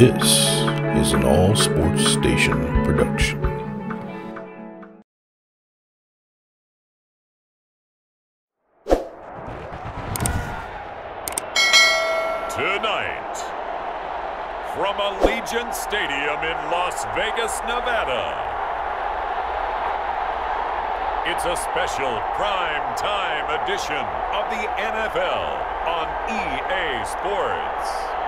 This is an All Sports Station production. Tonight, from Allegiant Stadium in Las Vegas, Nevada, it's a special prime time edition of the NFL on EA Sports.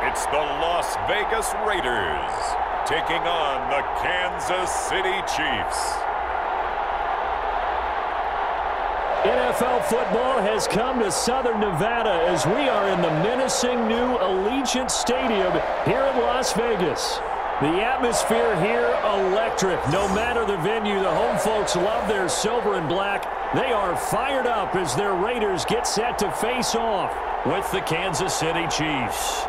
It's the Las Vegas Raiders taking on the Kansas City Chiefs. NFL football has come to Southern Nevada as we are in the menacing new Allegiant Stadium here in Las Vegas. The atmosphere here, electric. No matter the venue, the home folks love their silver and black. They are fired up as their Raiders get set to face off with the Kansas City Chiefs.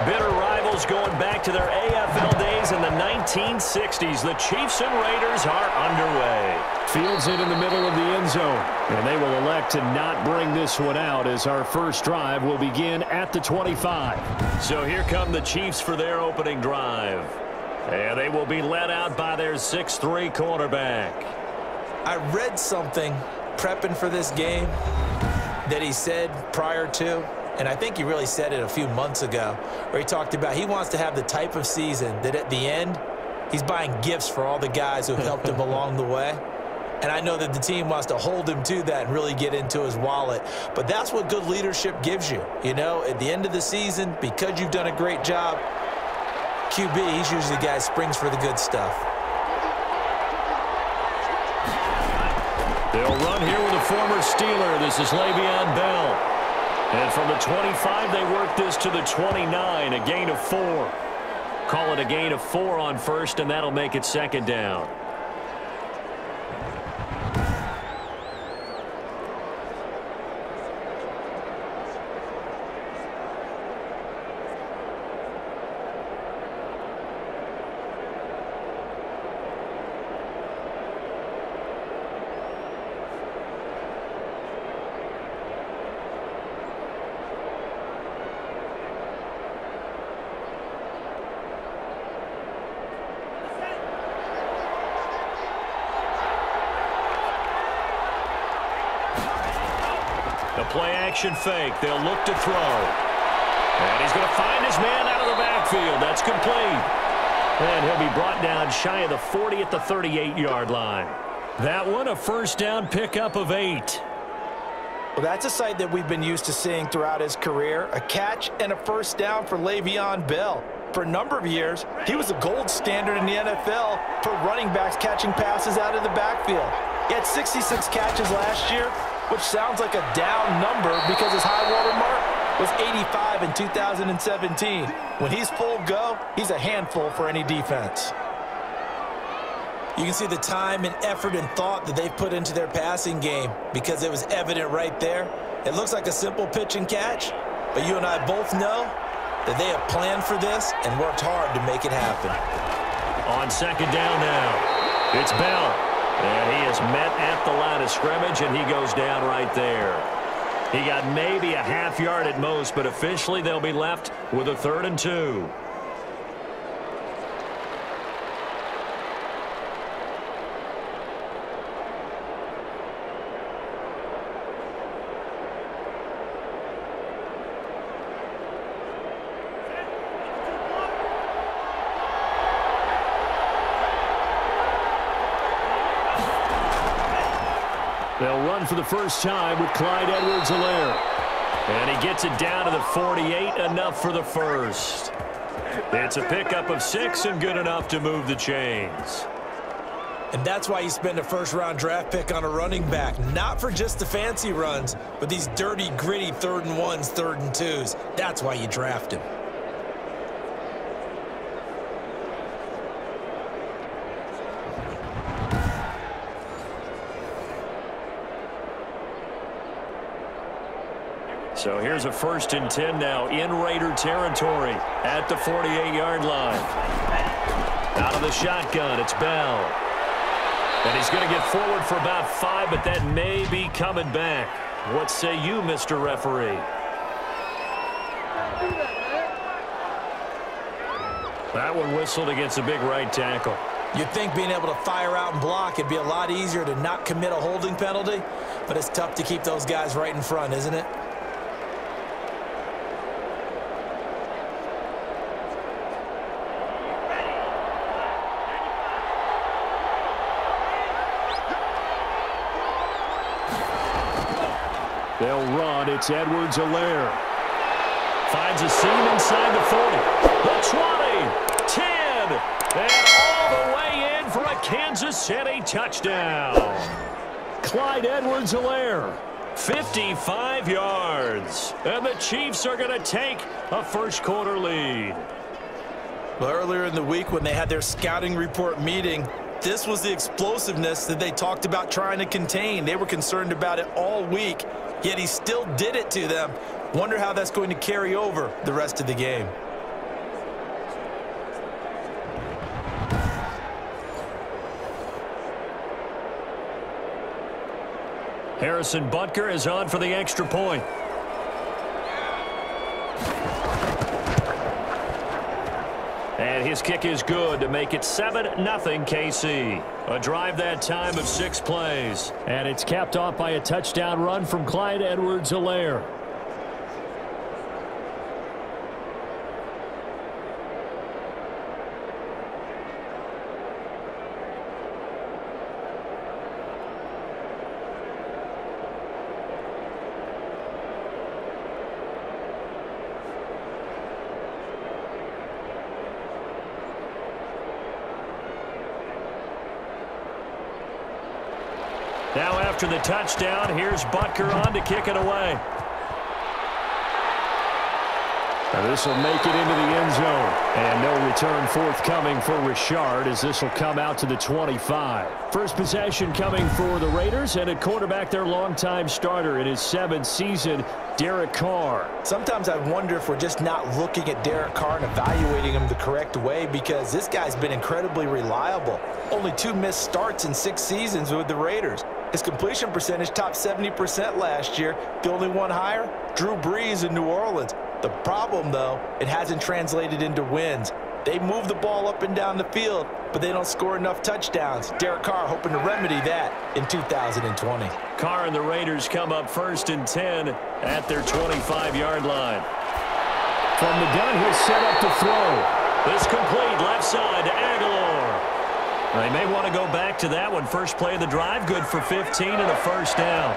Bitter rivals going back to their AFL days in the 1960s. The Chiefs and Raiders are underway. Fields it in the middle of the end zone. And they will elect to not bring this one out as our first drive will begin at the 25. So here come the Chiefs for their opening drive. And they will be led out by their 6'3" quarterback. I read something prepping for this game that he said prior to, and I think he really said it a few months ago, where he talked about he wants to have the type of season that at the end, he's buying gifts for all the guys who have helped him along the way. And I know that the team wants to hold him to that and really get into his wallet. But that's what good leadership gives you. You know, at the end of the season, because you've done a great job, QB, he's usually the guy who springs for the good stuff. They'll run here with a former Steeler. This is Le'Veon Bell. And from the 25, they work this to the 29, a gain of 4. Call it a gain of 4 on first, and that'll make it second down. The play-action fake. They'll look to throw. And he's going to find his man out of the backfield. That's complete. And he'll be brought down shy of the 40 at the 38-yard line. That one, a first down pickup of 8. Well, that's a sight that we've been used to seeing throughout his career. A catch and a first down for Le'Veon Bell. For a number of years, he was the gold standard in the NFL for running backs catching passes out of the backfield. He had 66 catches last year, which sounds like a down number because his high water mark was 85 in 2017. When he's full go, he's a handful for any defense. You can see the time and effort and thought that they've put into their passing game because it was evident right there. It looks like a simple pitch and catch, but you and I both know that they have planned for this and worked hard to make it happen. On second down now, it's Bell. And he is met at the line of scrimmage, and he goes down right there. He got maybe a half yard at most, but officially they'll be left with a 3rd and 2. They'll run for the first time with Clyde Edwards-Helaire. And he gets it down to the 48, enough for the first. It's a pickup of 6 and good enough to move the chains. And that's why you spend a first-round draft pick on a running back. Not for just the fancy runs, but these dirty, gritty 3rd and 1s, 3rd and 2s. That's why you draft him. So here's a 1st and 10 now in Raider territory at the 48-yard line. Out of the shotgun, it's Bell. And he's going to get forward for about 5, but that may be coming back. What say you, Mr. Referee? That one whistled against a big right tackle. You'd think being able to fire out and block, it'd be a lot easier to not commit a holding penalty, but it's tough to keep those guys right in front, isn't it? They'll run. It's Edwards-Helaire. Finds a seam inside the 40. The 20. 10. And all the way in for a Kansas City touchdown. Clyde Edwards-Helaire. 55 yards. And the Chiefs are going to take a first-quarter lead. Well, earlier in the week when they had their scouting report meeting, this was the explosiveness that they talked about trying to contain. They were concerned about it all week, yet he still did it to them. Wonder how that's going to carry over the rest of the game. Harrison Butker is on for the extra point. And his kick is good to make it 7-0 KC. A drive that time of 6 plays. And it's capped off by a touchdown run from Clyde Edwards-Helaire. Now after the touchdown, here's Butker on to kick it away. And this will make it into the end zone. And no return forthcoming for Richard as this will come out to the 25. First possession coming for the Raiders, and at quarterback their longtime starter in his 7th season, Derek Carr. Sometimes I wonder if we're just not looking at Derek Carr and evaluating him the correct way, because this guy's been incredibly reliable. Only 2 missed starts in 6 seasons with the Raiders. His completion percentage topped 70% last year. The only one higher, Drew Brees in New Orleans. The problem, though, it hasn't translated into wins. They move the ball up and down the field, but they don't score enough touchdowns. Derek Carr hoping to remedy that in 2020. Carr and the Raiders come up 1st and 10 at their 25-yard line. From the gun, he'll set up to throw. This complete left side to Aguilar. They may want to go back to that one. First play of the drive, good for 15 and a first down.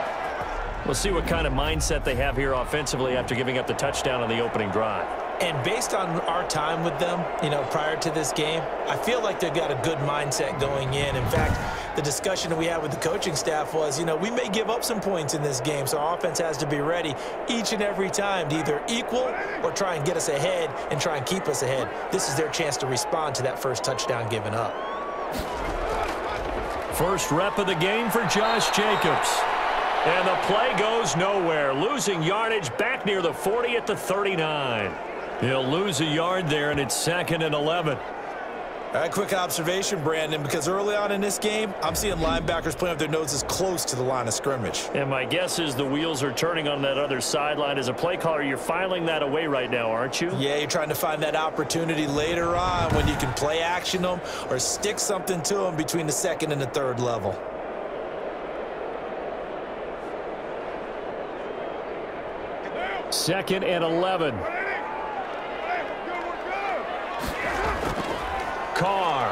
We'll see what kind of mindset they have here offensively after giving up the touchdown on the opening drive. And based on our time with them, prior to this game, I feel like they've got a good mindset going in. In fact, the discussion that we had with the coaching staff was, we may give up some points in this game, so our offense has to be ready each and every time to either equal or try and get us ahead and try and keep us ahead. This is their chance to respond to that first touchdown given up. First rep of the game for Josh Jacobs. And the play goes nowhere. Losing yardage back near the 40 at the 39. He'll lose a yard there, and it's 2nd and 11. All right, quick observation, Brandon, because early on in this game, I'm seeing linebackers playing with their noses close to the line of scrimmage. And my guess is the wheels are turning on that other sideline. As a play caller, you're filing that away right now, aren't you? Yeah, you're trying to find that opportunity later on when you can play action them or stick something to them between the 2nd and the 3rd level. Second and 11. Carr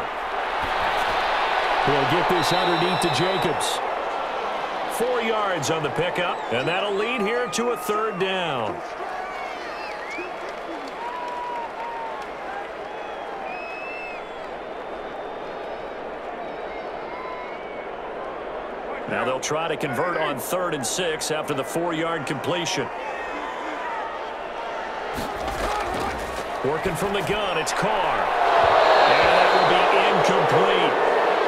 will get this underneath to Jacobs. 4 yards on the pickup, and that'll lead here to a 3rd down. Now they'll try to convert on 3rd and 6 after the 4-yard completion. Working from the gun, it's Carr. And that will be incomplete.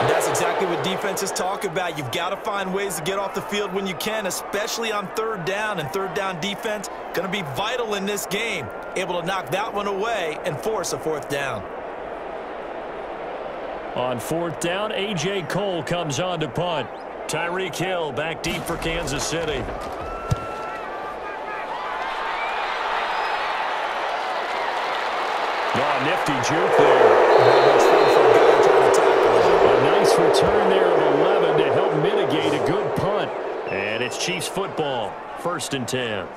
And that's exactly what defenses talk about. You've got to find ways to get off the field when you can, especially on 3rd down. And 3rd down defense going to be vital in this game. Able to knock that one away and force a 4th down. On 4th down, A.J. Cole comes on to punt. Tyreek Hill back deep for Kansas City. Oh, nifty juke there. A nice return there of 11 to help mitigate a good punt. And it's Chiefs football, 1st and 10.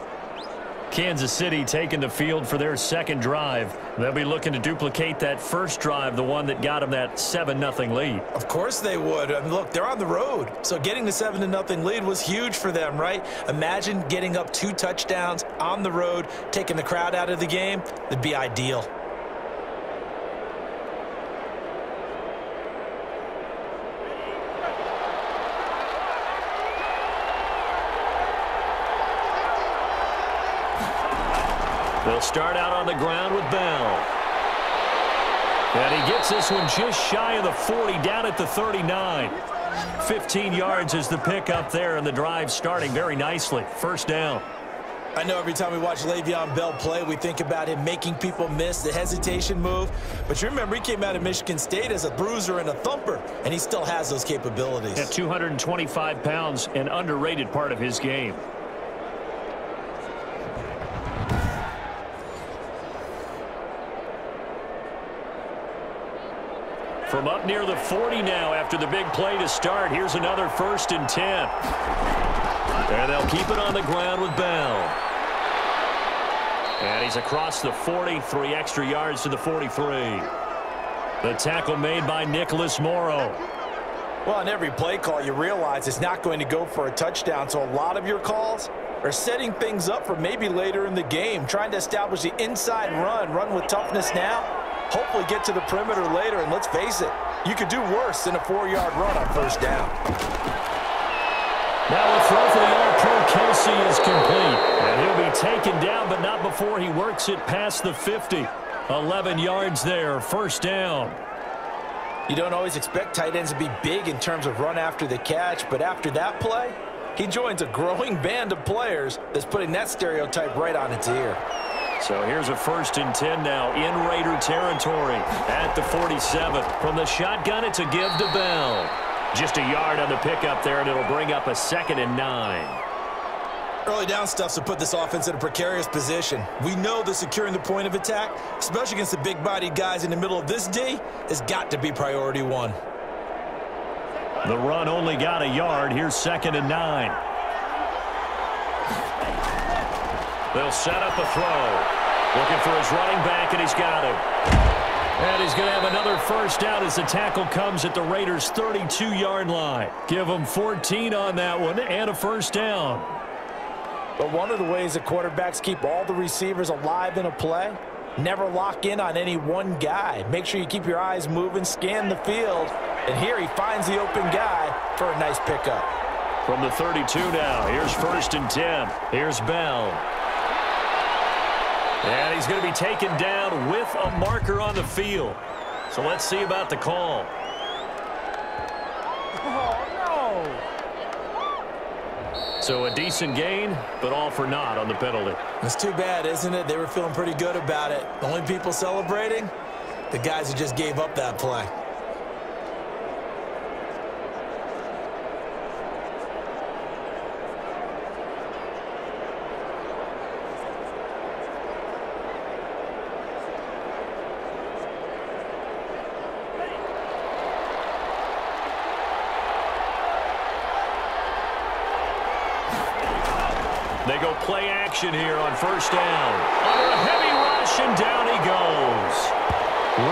Kansas City taking the field for their 2nd drive. They'll be looking to duplicate that 1st drive, the one that got them that 7-0 lead. Of course they would. I mean, look, they're on the road. So getting the 7-0 lead was huge for them, right? Imagine getting up 2 touchdowns on the road, taking the crowd out of the game. That'd be ideal. They'll start out on the ground with Bell. And he gets this one just shy of the 40, down at the 39. 15 yards is the pickup there, and the drive starting very nicely. 1st down. I know every time we watch Le'Veon Bell play, we think about him making people miss the hesitation move. But you remember, he came out of Michigan State as a bruiser and a thumper, and he still has those capabilities. At 225 pounds, an underrated part of his game. From up near the 40 now after the big play to start. Here's another 1st and 10. And they'll keep it on the ground with Bell. And he's across the 40, 3 extra yards to the 43. The tackle made by Nicholas Morrow. Well, on every play call, you realize it's not going to go for a touchdown. So a lot of your calls are setting things up for maybe later in the game, trying to establish the inside run with toughness now. Hopefully get to the perimeter later, and let's face it, you could do worse than a 4-yard run on 1st down. Now a throw for the All-Pro Kelsey is complete. And he'll be taken down, but not before he works it past the 50. 11 yards there, 1st down. You don't always expect tight ends to be big in terms of run after the catch, but after that play, he joins a growing band of players that's putting that stereotype right on its ear. So here's a 1st and 10 now in Raider territory at the 47. From the shotgun, it's a give to Bell. Just a yard on the pickup there, and it'll bring up a 2nd and 9. Early down stuff's to put this offense in a precarious position. We know that securing the point of attack, especially against the big-bodied guys in the middle of this D, has got to be priority 1. The run only got a yard. Here's 2nd and 9. They'll set up a throw. Looking for his running back, and he's got him. And he's going to have another 1st down as the tackle comes at the Raiders' 32-yard line. Give them 14 on that one and a 1st down. But one of the ways that quarterbacks keep all the receivers alive in a play, never lock in on any one guy. Make sure you keep your eyes moving, scan the field. And here he finds the open guy for a nice pickup. From the 32 now, here's 1st and 10. Here's Bell. And he's going to be taken down with a marker on the field. So let's see about the call. Oh, no. So a decent gain, but all for naught on the penalty. It's too bad, isn't it? They were feeling pretty good about it. The only people celebrating, the guys who just gave up that play. They go play action here on 1st down. Under a heavy rush, and down he goes.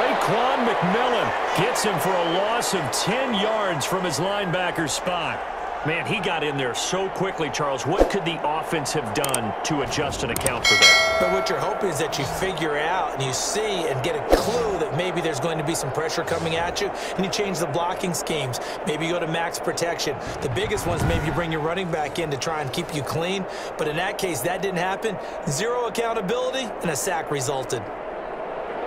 Raekwon McMillan gets him for a loss of 10 yards from his linebacker spot. Man, he got in there so quickly, Charles. What could the offense have done to adjust and account for that? But what you're hoping is that you figure out and you see and get a clue that maybe there's going to be some pressure coming at you, and you change the blocking schemes. Maybe you go to max protection. The biggest ones, maybe you bring your running back in to try and keep you clean. But in that case, that didn't happen. Zero accountability, and a sack resulted.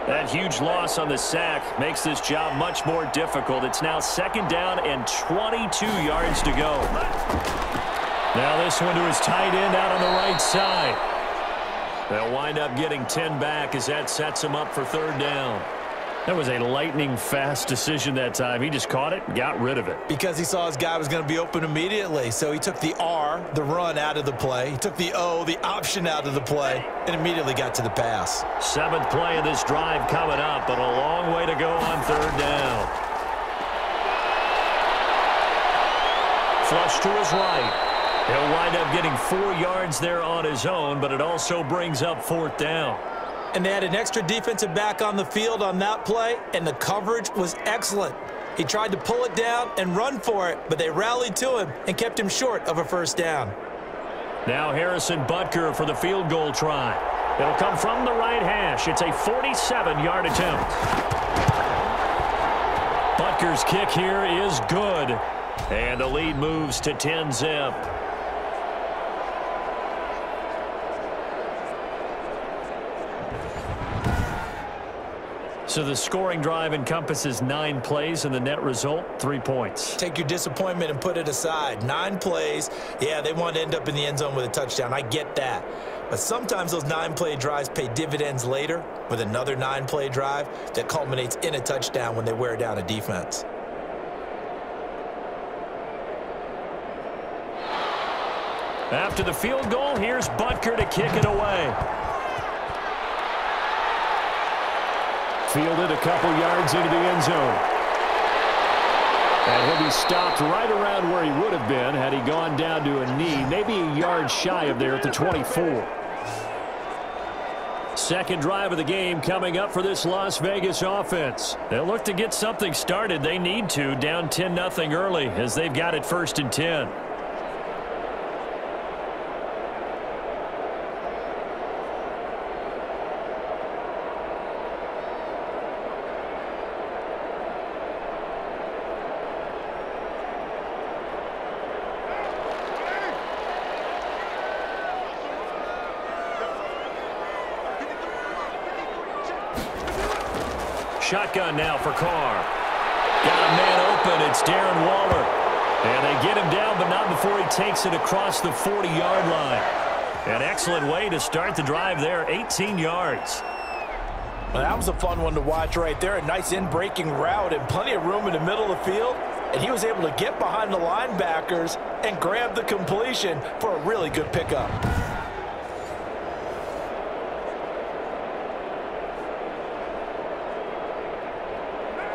That huge loss on the sack makes this job much more difficult. It's now 2nd down and 22 yards to go. Now this one to his tight end out on the right side. They'll wind up getting 10 back as that sets him up for 3rd down. That was a lightning-fast decision that time. He just caught it and got rid of it. Because he saw his guy was going to be open immediately. So he took the R, the run, out of the play. He took the O, the option, out of the play, and immediately got to the pass. 7th play of this drive coming up, but a long way to go on 3rd down. Flush to his right. He'll wind up getting 4 yards there on his own, but it also brings up 4th down. And they had an extra defensive back on the field on that play, and the coverage was excellent. He tried to pull it down and run for it, but they rallied to him and kept him short of a 1st down. Now Harrison Butker for the field goal try. It'll come from the right hash. It's a 47-yard attempt. Butker's kick here is good, and the lead moves to 10-zip. So the scoring drive encompasses 9 plays, and the net result, 3 points. Take your disappointment and put it aside. 9 plays. Yeah, they want to end up in the end zone with a touchdown. I get that. But sometimes those 9-play drives pay dividends later with another 9-play drive that culminates in a touchdown when they wear down a defense. After the field goal, here's Butker to kick it away. Fielded a couple yards into the end zone. And he'll be stopped right around where he would have been had he gone down to a knee, maybe a yard shy of there at the 24. 2nd drive of the game coming up for this Las Vegas offense. They'll look to get something started. They need to, down 10-0 early as they've got it 1st and 10. Shotgun now for Carr. Got a man open. It's Darren Waller. And they get him down, but not before he takes it across the 40-yard line. An excellent way to start the drive there, 18 yards. Well, that was a fun one to watch right there. A nice in-breaking route and plenty of room in the middle of the field. And he was able to get behind the linebackers and grab the completion for a really good pickup.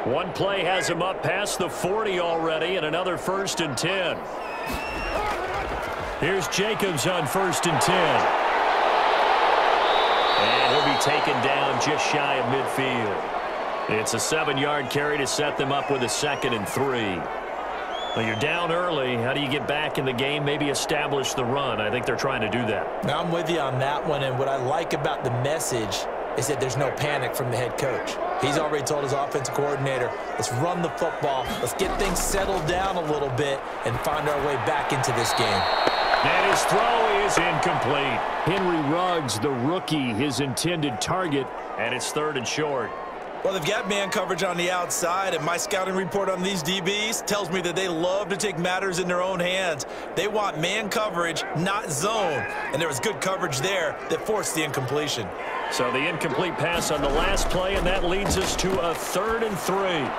One play has him up past the 40 already, and another 1st and 10. Here's Jacobs on 1st and 10. And he'll be taken down just shy of midfield. It's a 7-yard carry to set them up with a 2nd and 3. Well, you're down early. How do you get back in the game, maybe establish the run? I think they're trying to do that. Now, I'm with you on that one, and what I like about the message is that there's no panic from the head coach. He's already told his offensive coordinator, let's run the football, let's get things settled down a little bit and find our way back into this game. And his throw is incomplete. Henry Ruggs, the rookie, his intended target, and it's 3rd and short. Well, they've got man coverage on the outside, and my scouting report on these DBs tells me that they love to take matters in their own hands. They want man coverage, not zone. And there was good coverage there that forced the incompletion. So the incomplete pass on the last play, and that leads us to a 3rd and 3. And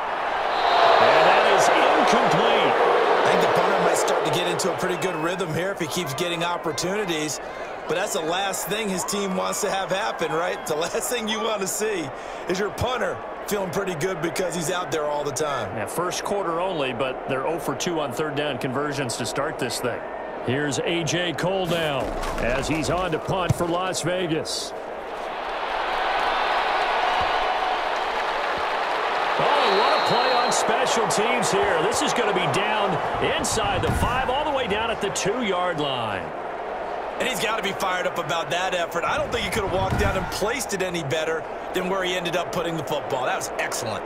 that is incomplete. I think the punter might start to get into a pretty good rhythm here if he keeps getting opportunities. But that's the last thing his team wants to have happen, right? The last thing you want to see is your punter feeling pretty good because he's out there all the time. Yeah, 1st quarter only, but they're 0 for 2 on 3rd down conversions to start this thing. Here's A.J. Cole now as he's on to punt for Las Vegas. Oh, what a play on special teams here. This is going to be down inside the 5 all the way down at the 2-yard line. And he's got to be fired up about that effort. I don't think he could have walked down and placed it any better than where he ended up putting the football. That was excellent.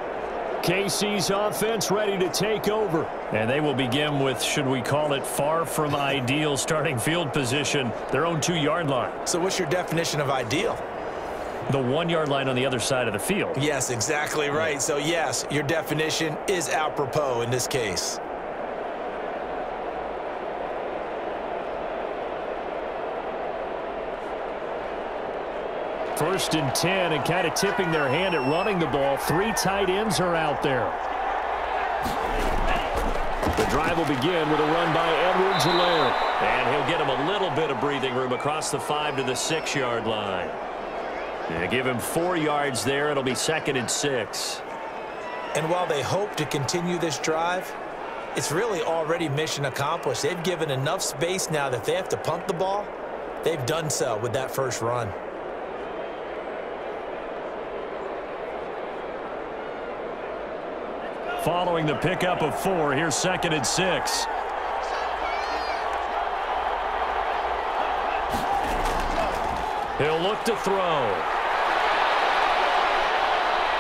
KC's offense ready to take over. And they will begin with, should we call it, far from ideal starting field position, their own 2-yard line. So what's your definition of ideal? The 1-yard line on the other side of the field. Yes, exactly right. So, yes, your definition is apropos in this case. First and 10, and kind of tipping their hand at running the ball. 3 tight ends are out there. The drive will begin with a run by Edwards-Helaire. And he'll get him a little bit of breathing room across the 5 to the 6-yard line. They give him 4 yards there. It'll be 2nd and 6. And while they hope to continue this drive, it's really already mission accomplished. They've given enough space now that they have to punt the ball. They've done so with that first run. Following the pickup of 4, here's 2nd and 6. He'll look to throw.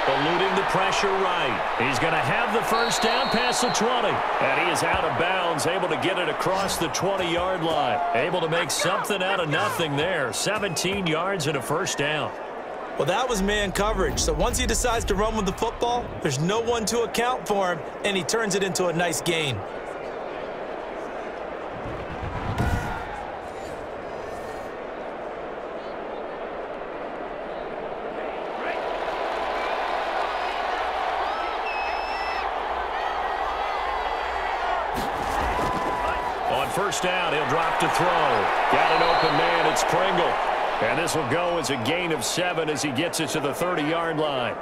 Eluding the pressure right. He's going to have the first down past the 20. And he is out of bounds, able to get it across the 20-yard line. Able to make something out of nothing there. 17 yards and a first down. Well, that was man coverage. So once he decides to run with the football, there's no one to account for him, and he turns it into a nice gain. On first down, he'll drop to throw. Got an open man. It's Pringle. And this will go as a gain of 7 as he gets it to the 30-yard line.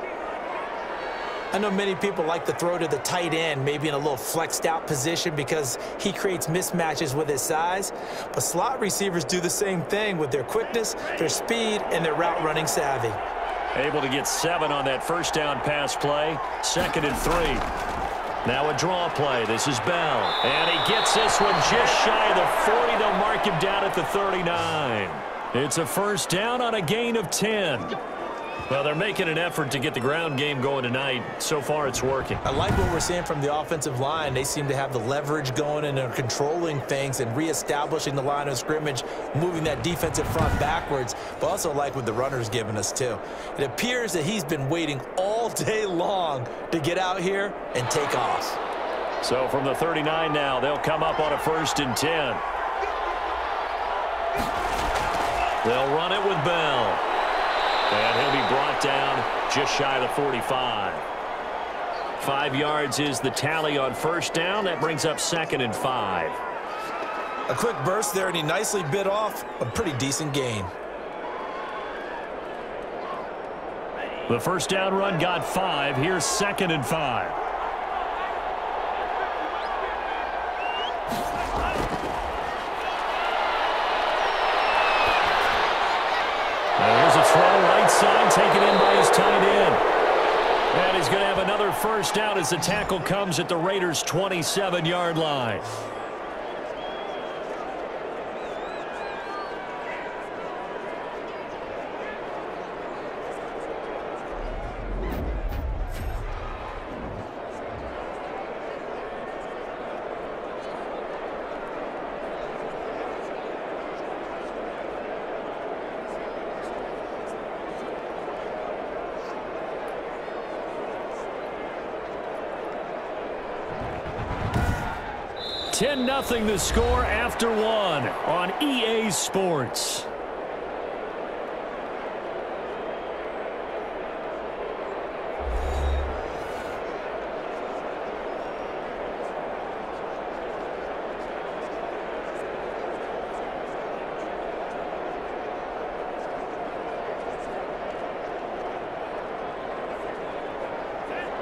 I know many people like to throw to the tight end, maybe in a little flexed out position because he creates mismatches with his size. But slot receivers do the same thing with their quickness, their speed, and their route running savvy. Able to get 7 on that first down pass play. 2nd and 3. Now a draw play. This is Bell. And he gets this one just shy of the 40. They'll mark him down at the 39. It's a first down on a gain of 10. Well, they're making an effort to get the ground game going tonight. So far, it's working. I like what we're seeing from the offensive line. They seem to have the leverage going and they're controlling things and reestablishing the line of scrimmage, moving that defensive front backwards, but also like what the runner's giving us, too. It appears that he's been waiting all day long to get out here and take off. So from the 39 now, they'll come up on a 1st and 10. They'll run it with Bell. And he'll be brought down just shy of the 45. 5 yards is the tally on first down. That brings up 2nd and 5. A quick burst there, and he nicely bit off a pretty decent gain. The first down run got 5. Here's 2nd and 5. There's a throw right side, taken in by his tight end. And he's going to have another first down as the tackle comes at the Raiders' 27-yard line. Nothing the score after 1 on EA Sports.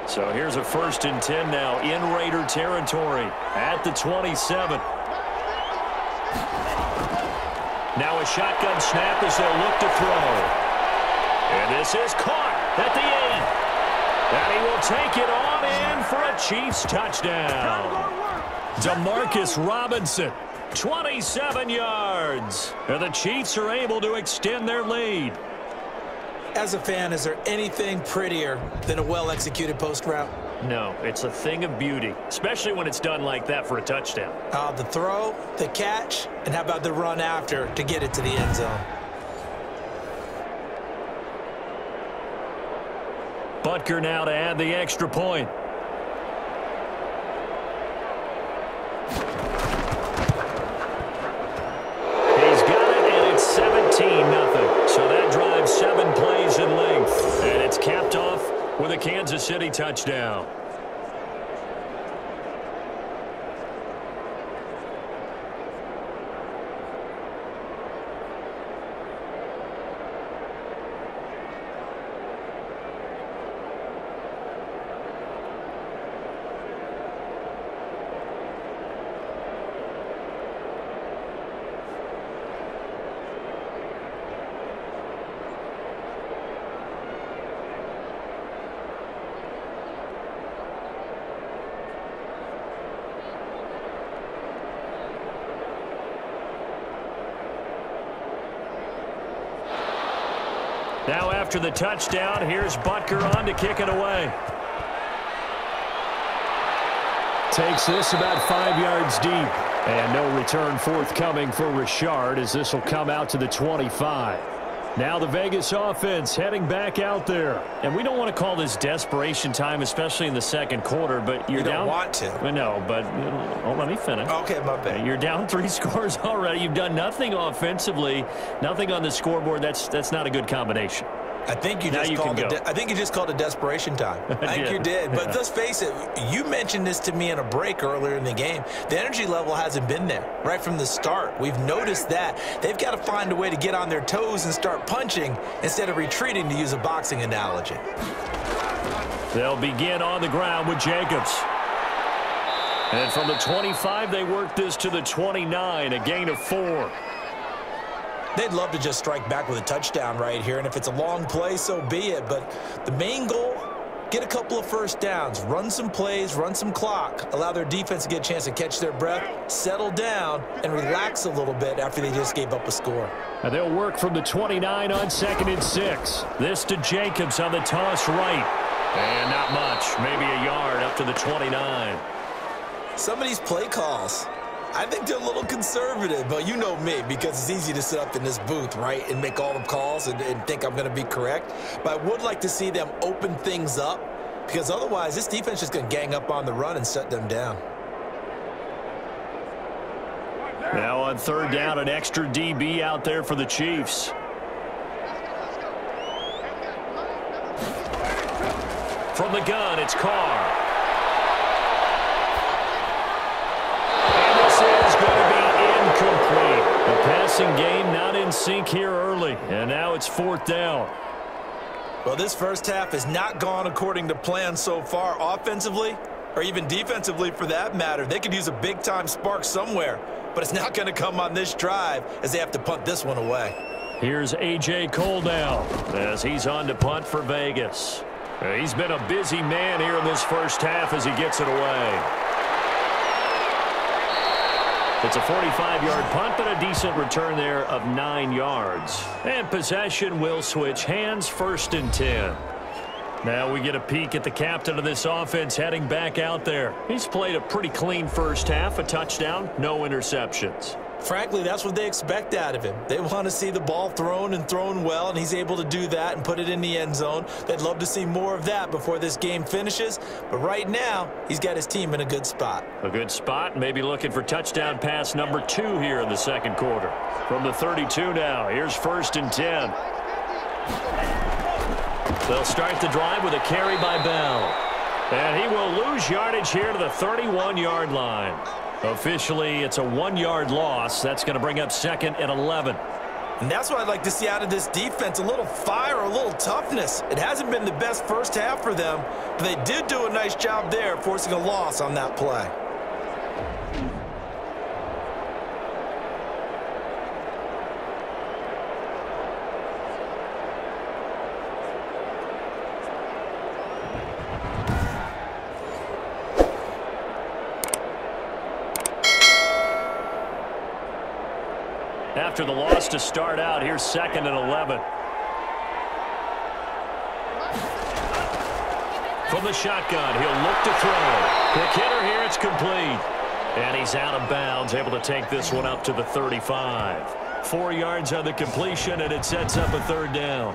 So here's a 1st and 10 now in Raider territory at the 27. Now a shotgun snap as they'll look to throw. And this is caught at the 8. And he will take it on in for a Chiefs touchdown. Demarcus Robinson 27 yards. And the Chiefs are able to extend their lead. As a fan, is there anything prettier than a well-executed post route? No, it's a thing of beauty, especially when it's done like that for a touchdown. The throw, the catch, and how about the run after to get it to the end zone? Butker now to add the extra point. He's got it, and it's 17-0. So that drives 7 plays in length, and it's capped off with a Kansas City touchdown. Now after the touchdown, here's Butker on to kick it away. Takes this about 5 yards deep. And no return forthcoming for Richard as this will come out to the 25. Now the Vegas offense heading back out there. And we don't want to call this desperation time, especially in the second quarter, but you're down. You don't want to. No, but let me finish. Okay, my bad. You're down 3 scores already. You've done nothing offensively, nothing on the scoreboard. That's not a good combination. I think you just called it desperation time. I think you did. But let's face it, you mentioned this to me in a break earlier in the game. The energy level hasn't been there right from the start. We've noticed that. They've got to find a way to get on their toes and start punching instead of retreating, to use a boxing analogy. They'll begin on the ground with Jacobs. And from the 25, they work this to the 29, a gain of 4. They'd love to just strike back with a touchdown right here, and if it's a long play, so be it. But the main goal, get a couple of first downs, run some plays, run some clock, allow their defense to get a chance to catch their breath, settle down, and relax a little bit after they just gave up a score. And they'll work from the 29 on 2nd and 6. This to Jacobs on the toss right. And not much, maybe a yard up to the 29. Some of these play calls, I think they're a little conservative, but you know me, because it's easy to sit up in this booth, right, and make all the calls and think I'm going to be correct. But I would like to see them open things up, because otherwise this defense is just going to gang up on the run and shut them down. Now on 3rd down, an extra DB out there for the Chiefs. From the gun, it's Carr. Incomplete. The passing game not in sync here early, and now it's 4th down. Well, this first half has not gone according to plan so far, offensively or even defensively for that matter. They could use a big-time spark somewhere, but it's not going to come on this drive as they have to punt this one away. Here's A.J. Cole now as he's on to punt for Vegas. He's been a busy man here in this first half as he gets it away. It's a 45-yard punt, but a decent return there of 9 yards. And possession will switch hands, 1st and 10. Now we get a peek at the captain of this offense heading back out there. He's played a pretty clean first half, a touchdown, no interceptions. Frankly, that's what they expect out of him. They want to see the ball thrown and thrown well, and he's able to do that and put it in the end zone. They'd love to see more of that before this game finishes, but right now, he's got his team in a good spot. A good spot, maybe looking for touchdown pass number 2 here in the second quarter. From the 32 now, here's 1st and 10. They'll start the drive with a carry by Bell. And he will lose yardage here to the 31-yard line. Officially, it's a 1-yard loss. That's going to bring up 2nd and 11. And that's what I'd like to see out of this defense, a little fire, a little toughness. It hasn't been the best first half for them, but they did do a nice job there, forcing a loss on that play. After the loss to start out, here's 2nd and 11. From the shotgun, he'll look to throw. Quick hitter here, it's complete. And he's out of bounds, able to take this one up to the 35. 4 yards on the completion, and it sets up a 3rd down.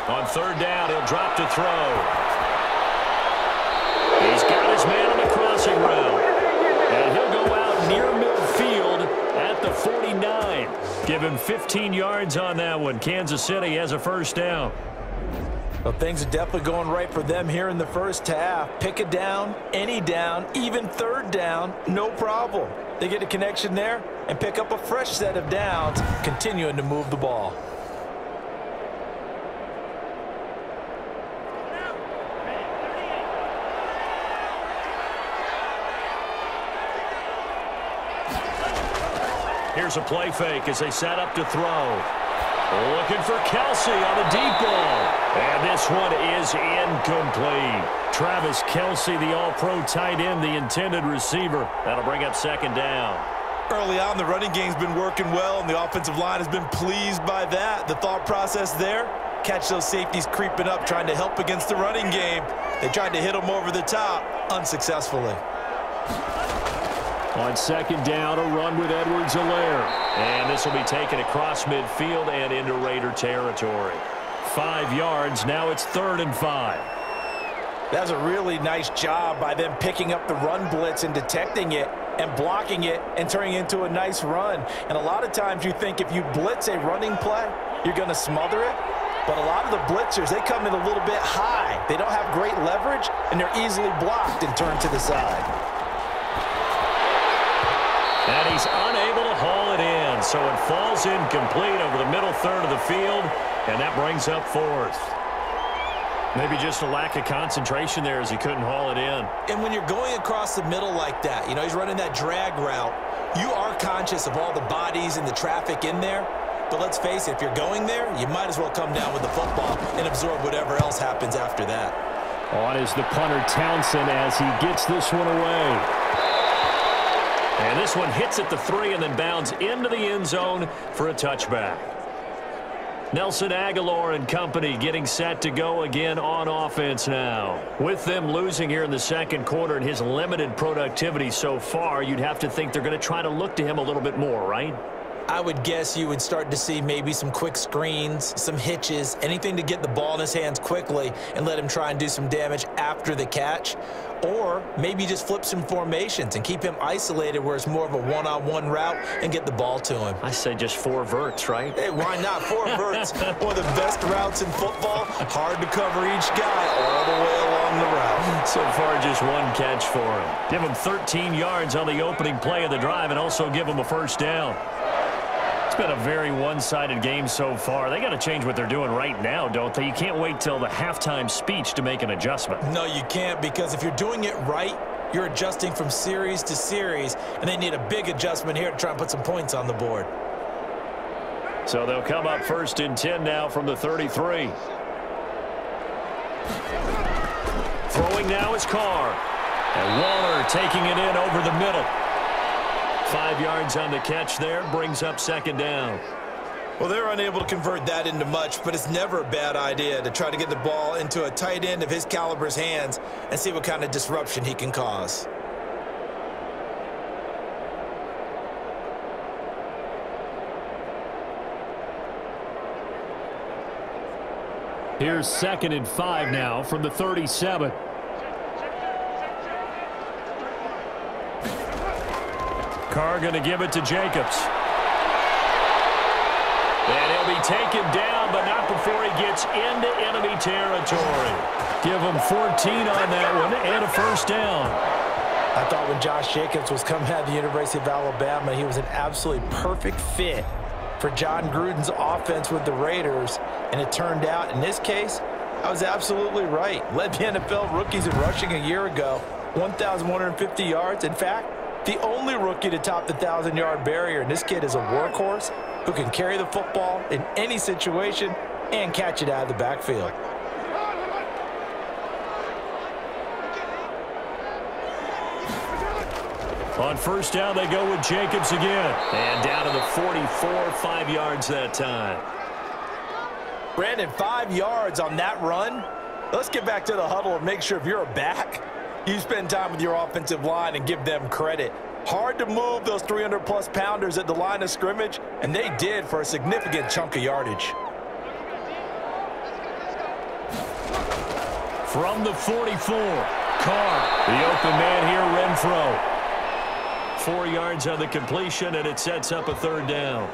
On 3rd down, he'll drop to throw. He's got his man on the crossing route. And he'll go out near midfield at the 49. Give him 15 yards on that one. Kansas City has a 1st down. Well, things are definitely going right for them here in the first half. Pick a down, any down, even 3rd down, no problem. They get a connection there and pick up a fresh set of downs, continuing to move the ball. Here's a play fake as they set up to throw. Looking for Kelsey on the deep ball. And this one is incomplete. Travis Kelsey, the all-pro tight end, the intended receiver. That'll bring up 2nd down. Early on, the running game's been working well, and the offensive line has been pleased by that. The thought process there, catch those safeties creeping up, trying to help against the running game. They tried to hit them over the top, unsuccessfully. On 2nd down, a run with Edwards-Helaire. And this will be taken across midfield and into Raider territory. 5 yards, now it's 3rd and 5. That's a really nice job by them picking up the run blitz and detecting it and blocking it and turning it into a nice run. And a lot of times you think if you blitz a running play, you're going to smother it. But a lot of the blitzers, they come in a little bit high. They don't have great leverage, and they're easily blocked and turned to the side. And he's unable to haul it in, so it falls incomplete over the middle 3rd of the field, and that brings up 4th. Maybe just a lack of concentration there as he couldn't haul it in. And when you're going across the middle like that, you know, he's running that drag route, you are conscious of all the bodies and the traffic in there. But let's face it, if you're going there, you might as well come down with the football and absorb whatever else happens after that. On is the punter Townsend as he gets this one away. And this one hits at the 3 and then bounds into the end zone for a touchback. Nelson Aguilar and company getting set to go again on offense now. With them losing here in the 2nd quarter and his limited productivity so far, you'd have to think they're going to try to look to him a little bit more, right? I would guess you would start to see maybe some quick screens, some hitches, anything to get the ball in his hands quickly and let him try and do some damage after the catch. Or maybe just flip some formations and keep him isolated where it's more of a one-on-one route and get the ball to him. I say just 4 verts, right? Hey, why not? 4 verts, one of the best routes in football. Hard to cover each guy all the way along the route. So far, just 1 catch for him. Give him 13 yards on the opening play of the drive and also give him a 1st down. It's been a very one-sided game so far. They got to change what they're doing right now, don't they? You can't wait till the halftime speech to make an adjustment. No, you can't, because if you're doing it right, you're adjusting from series to series, and they need a big adjustment here to try and put some points on the board. So they'll come up 1st and 10 now from the 33. Throwing now is Carr. And Waller taking it in over the middle. 5 yards on the catch there, brings up 2nd down. Well, they're unable to convert that into much, but it's never a bad idea to try to get the ball into a tight end of his caliber's hands and see what kind of disruption he can cause. Here's 2nd and 5 now from the 37. Carr going to give it to Jacobs. And he'll be taken down, but not before he gets into enemy territory. Give him 14 on that one and a 1st down. I thought when Josh Jacobs was coming out of the University of Alabama, he was an absolutely perfect fit for John Gruden's offense with the Raiders. And it turned out, in this case, I was absolutely right. Led the NFL rookies in rushing a year ago, 1,150 yards. In fact, the only rookie to top the 1,000-yard barrier. And this kid is a workhorse who can carry the football in any situation and catch it out of the backfield. On first down, they go with Jacobs again. And down to the 44, 5 yards that time. Brandon, 5 yards on that run. Let's get back to the huddle and make sure if you're a back, you spend time with your offensive line and give them credit. Hard to move those 300-plus pounders at the line of scrimmage, and they did for a significant chunk of yardage. From the 44, Carr, the open man here, Renfro. 4 yards on the completion, and it sets up a third down.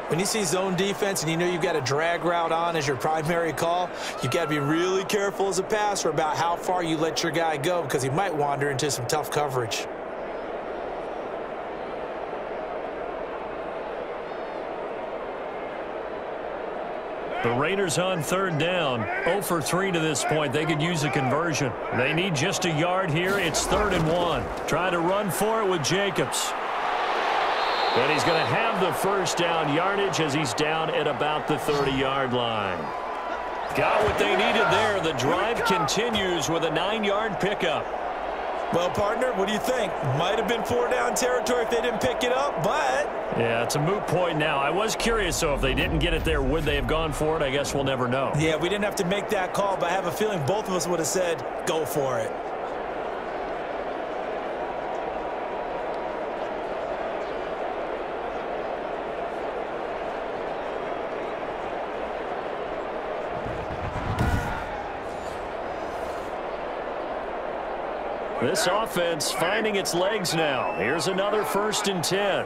When you see zone defense and you know you've got a drag route on as your primary call, you've got to be really careful as a passer about how far you let your guy go because he might wander into some tough coverage. The Raiders on third down, 0 for 3 to this point. They could use a conversion. They need just a yard here. It's 3rd and 1. Trying to run for it with Jacobs. But he's going to have the first down yardage as he's down at about the 30-yard line. Got what they needed there. The drive continues with a 9-yard pickup. Well, partner, what do you think? Might have been 4-down territory if they didn't pick it up, but... Yeah, it's a moot point now. I was curious, so if they didn't get it there, would they have gone for it? I guess we'll never know. Yeah, we didn't have to make that call, but I have a feeling both of us would have said, go for it. This offense finding its legs now. Here's another 1st and 10.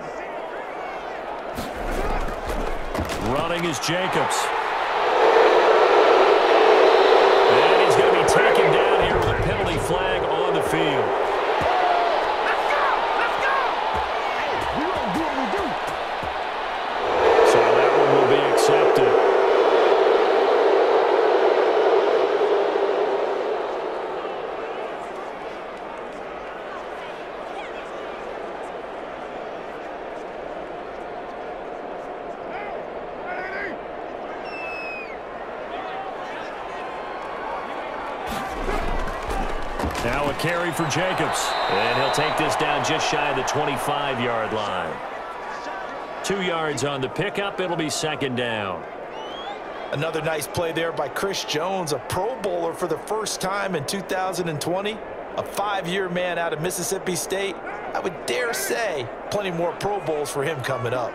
Running is Jacobs. And he's going to be taken down here with a penalty flag on the field. Let's go! Hey, we don't do what we do. So that one will be accepted. Now a carry for Jacobs. And he'll take this down just shy of the 25-yard line. 2 yards on the pickup. It'll be 2nd down. Another nice play there by Chris Jones, a Pro Bowler for the first time in 2020. A 5-year man out of Mississippi State. I would dare say plenty more Pro Bowls for him coming up.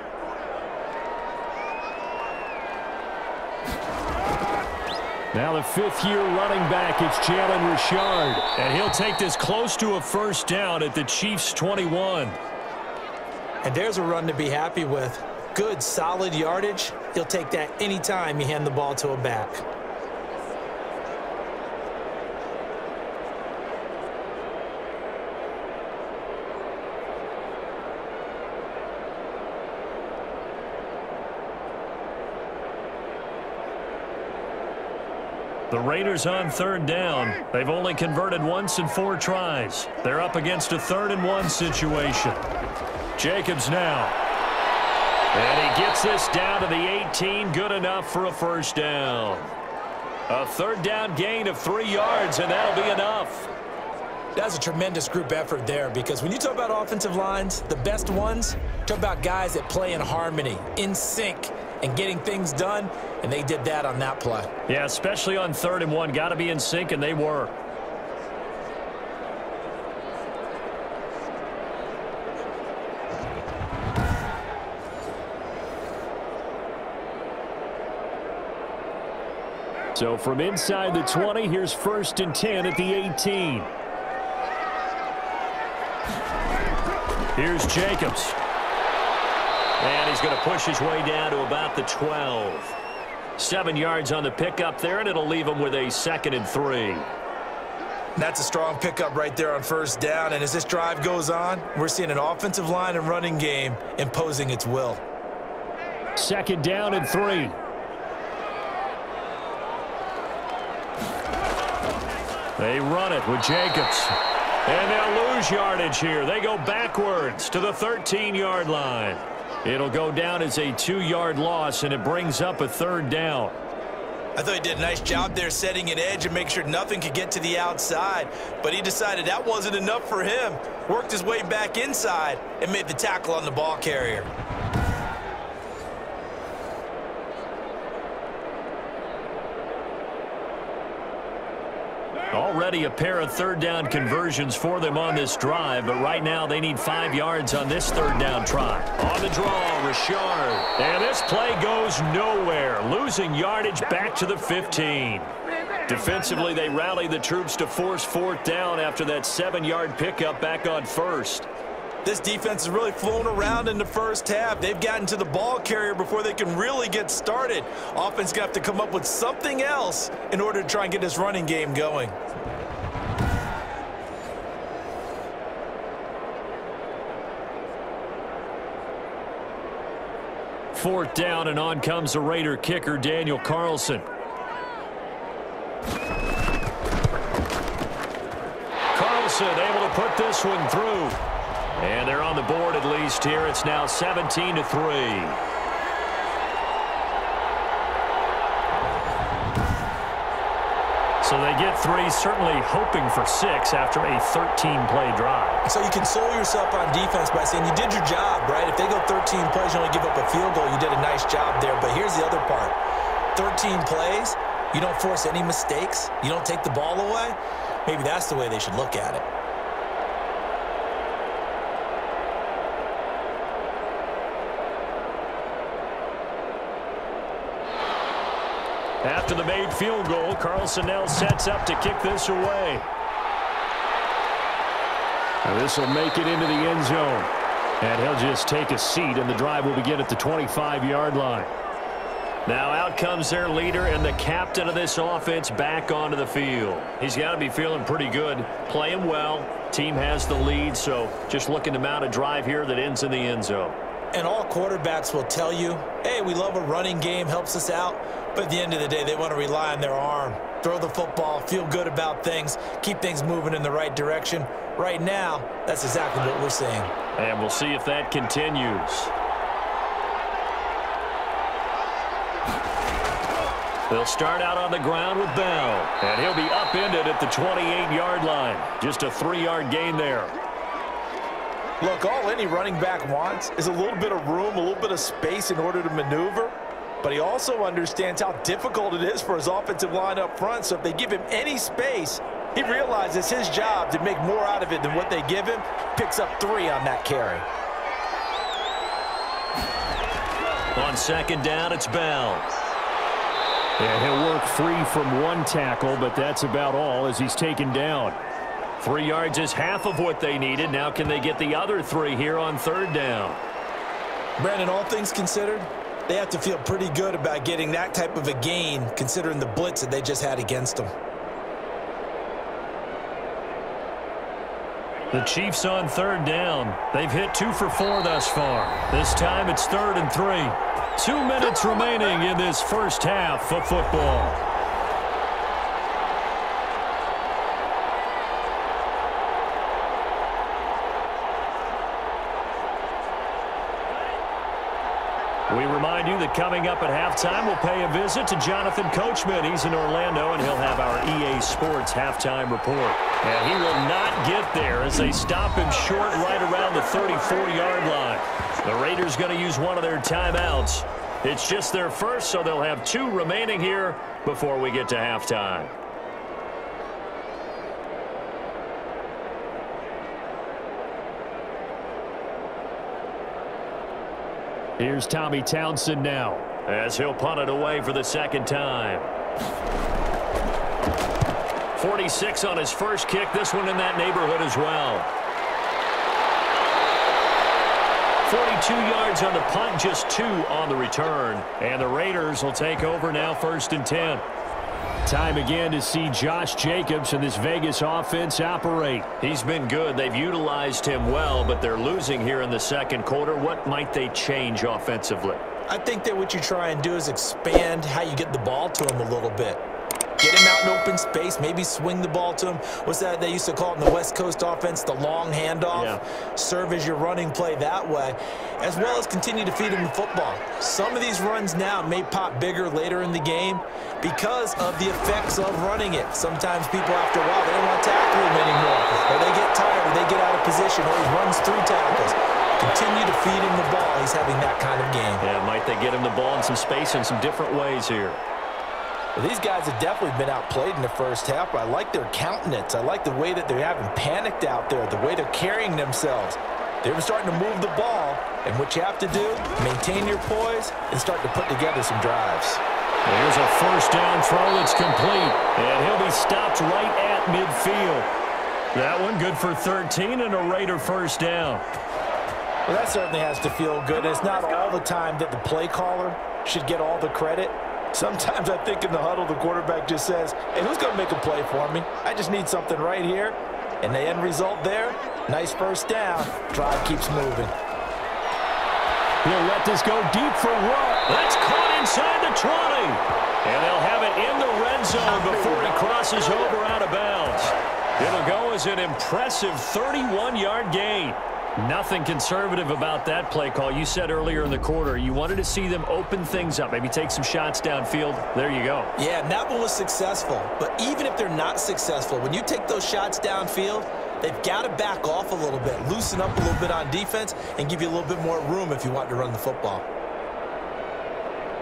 Now the 5th-year running back, it's Jalen Richard. And he'll take this close to a first down at the Chiefs' 21. And there's a run to be happy with. Good, solid yardage. He'll take that anytime you hand the ball to a back. The Raiders on 3rd down. They've only converted once in 4 tries. They're up against a 3rd and 1 situation. Jacobs now. And he gets this down to the 18. Good enough for a first down. A 3rd down gain of 3 yards, and that'll be enough. That's a tremendous group effort there because when you talk about offensive lines, the best ones, talk about guys that play in harmony, in sync, and getting things done, and they did that on that play. Yeah, especially on 3rd and 1. Got to be in sync, and they were. So from inside the 20, here's 1st and 10 at the 18. Here's Jacobs. And he's going to push his way down to about the 12. 7 yards on the pickup there, and it'll leave him with a 2nd and 3. That's a strong pickup right there on first down. And as this drive goes on, we're seeing an offensive line and running game imposing its will. 2nd down and 3. They run it with Jacobs. And they'll lose yardage here. They go backwards to the 13-yard line. It'll go down as a 2-yard loss, and it brings up a 3rd down. I thought he did a nice job there setting an edge and make sure nothing could get to the outside. But he decided that wasn't enough for him. Worked his way back inside and made the tackle on the ball carrier. Already a pair of 3rd down conversions for them on this drive, but right now they need 5 yards on this 3rd down try. On the draw, Richard. And this play goes nowhere, losing yardage back to the 15. Defensively, they rally the troops to force 4th down after that 7-yard pickup back on 1st. This defense is really flown around in the first half. They've gotten to the ball carrier before they can really get started. Offense going to have to come up with something else in order to try and get this running game going. Fourth down, and on comes the Raider kicker, Daniel Carlson. Carlson able to put this one through. And they're on the board at least here. It's now 17-3. So they get 3, certainly hoping for 6 after a 13-play drive. So you console yourself on defense by saying you did your job, right? If they go 13 plays, you only give up a field goal, you did a nice job there. But here's the other part. 13 plays, you don't force any mistakes, you don't take the ball away. Maybe that's the way they should look at it. After the made field goal, Carlson now sets up to kick this away. This will make it into the end zone. And he'll just take a seat, and the drive will begin at the 25-yard line. Now out comes their leader and the captain of this offense back onto the field. He's got to be feeling pretty good, playing well. Team has the lead, so just looking to mount a drive here that ends in the end zone. And all quarterbacks will tell you, hey, we love a running game, helps us out. But at the end of the day, they want to rely on their arm. Throw the football, feel good about things, keep things moving in the right direction. Right now, that's exactly what we're seeing. And we'll see if that continues. They'll start out on the ground with Bell. And he'll be upended at the 28-yard line. Just a 3-yard gain there. Look, all any running back wants is a little bit of room, a little bit of space in order to maneuver. But he also understands how difficult it is for his offensive line up front. So if they give him any space, he realizes his job to make more out of it than what they give him. Picks up 3 on that carry. On second down, it's Bell. And he'll work free from 1 tackle, but that's about all as he's taken down. 3 yards is half of what they needed. Now can they get the other 3 here on third down? Brandon, all things considered, they have to feel pretty good about getting that type of a gain, considering the blitz that they just had against them. The Chiefs on third down. They've hit 2 for 4 thus far. This time it's 3rd and 3. 2 minutes remaining in this first half of football. We remind you that coming up at halftime, we'll pay a visit to Jonathan Coachman. He's in Orlando, and he'll have our EA Sports halftime report. And he will not get there as they stop him short right around the 34-yard line. The Raiders going to use one of their timeouts. It's just their first, so they'll have 2 remaining here before we get to halftime. Here's Tommy Townsend now as he'll punt it away for the second time. 46 on his first kick. This one in that neighborhood as well. 42 yards on the punt, just 2 on the return. And the Raiders will take over now, 1st and 10. Time again to see Josh Jacobs and this Vegas offense operate. He's been good. They've utilized him well, but they're losing here in the second quarter. What might they change offensively? I think that what you try and do is expand how you get the ball to him a little bit. Get him out in open space, maybe swing the ball to him. What's that they used to call it in the West Coast offense, the long handoff? Yeah. Serve as your running play that way, as well as continue to feed him the football. Some of these runs now may pop bigger later in the game because of the effects of running it. Sometimes people, after a while, they don't want to tackle him anymore, or they get tired, or they get out of position, or he runs through tackles. Continue to feed him the ball. He's having that kind of game. Yeah, might they get him the ball in some space in some different ways here. Well, these guys have definitely been outplayed in the first half, but I like their countenance. I like the way that they haven't panicked out there, the way they're carrying themselves. They're starting to move the ball, and what you have to do, maintain your poise and start to put together some drives. Here's a first down throw that's complete, and he'll be stopped right at midfield. That one good for 13 and a Raider first down. Well, that certainly has to feel good. It's not all the time that the play caller should get all the credit. Sometimes I think in the huddle, the quarterback just says, hey, who's going to make a play for me? I just need something right here. And the end result there, nice first down. Drive keeps moving. He'll let this go deep for what? That's caught inside the 20. And they'll have it in the red zone before he crosses over out of bounds. It'll go as an impressive 31-yard gain. Nothing conservative about that play call. You said earlier in the quarter you wanted to see them open things up, maybe take some shots downfield. There you go. Yeah, and that one was successful. But even if they're not successful, when you take those shots downfield, they've got to back off a little bit, loosen up a little bit on defense, and give you a little bit more room if you want to run the football.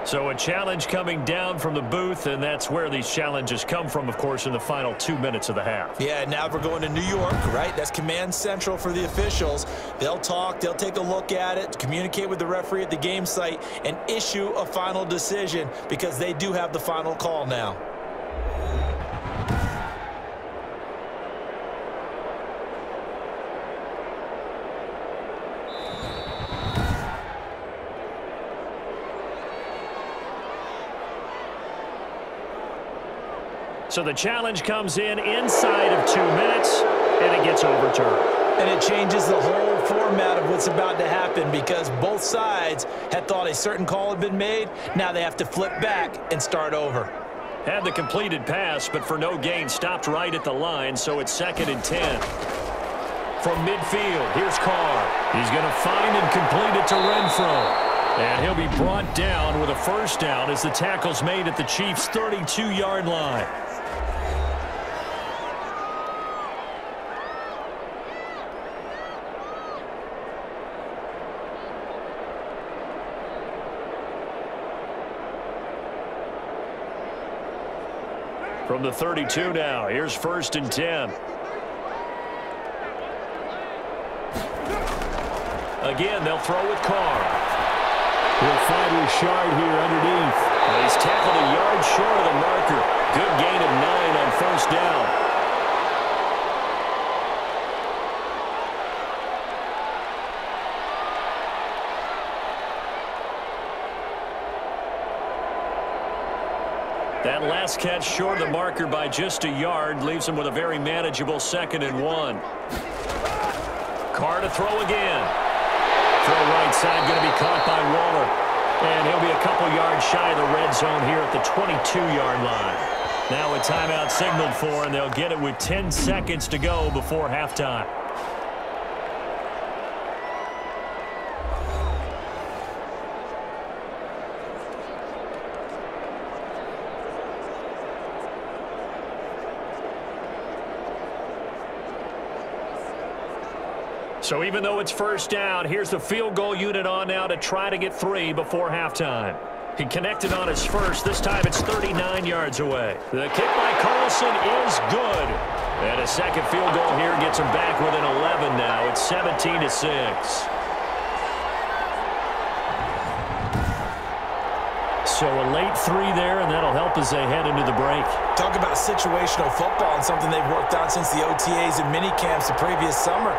So a challenge coming down from the booth, and that's where these challenges come from, of course, in the final 2 minutes of the half. Yeah, now we're going to New York, right? That's command central for the officials. They'll talk, they'll take a look at it, communicate with the referee at the game site, and issue a final decision because they do have the final call now. So the challenge comes in inside of 2 minutes, and it gets overturned. And it changes the whole format of what's about to happen because both sides had thought a certain call had been made. Now they have to flip back and start over. Had the completed pass, but for no gain, stopped right at the line, so it's 2nd and 10. From midfield, here's Carr. He's going to find and complete it to Renfro. And he'll be brought down with a first down as the tackle's made at the Chiefs' 32-yard line. From the 32 now, here's 1st and 10. Again, they'll throw with Carr. He'll find Richard here underneath. Well, he's tackled a yard short of the marker. Good gain of 9 on first down. That last catch short of the marker by just a yard leaves him with a very manageable 2nd and 1. Carr to throw again. Throw right side going to be caught by Waller. And he'll be a couple yards shy of the red zone here at the 22-yard line. Now a timeout signaled for, and they'll get it with 10 seconds to go before halftime. So even though it's first down, here's the field goal unit on now to try to get 3 before halftime. He connected on his first. This time it's 39 yards away. The kick by Carlson is good. And a second field goal here gets him back within 11 now. It's 17-6. So a late 3 there, and that'll help as they head into the break. Talk about situational football and something they've worked on since the OTAs and mini camps the previous summer.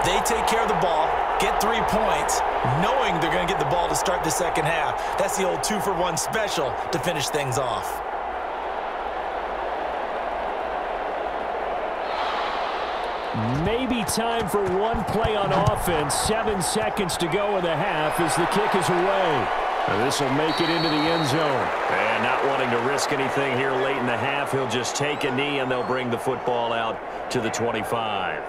They take care of the ball, get 3 points, knowing they're going to get the ball to start the second half. That's the old 2-for-1 special to finish things off. Maybe time for one play on offense. 7 seconds to go in the half as the kick is away. And this will make it into the end zone. And not wanting to risk anything here late in the half, he'll just take a knee, and they'll bring the football out to the 25.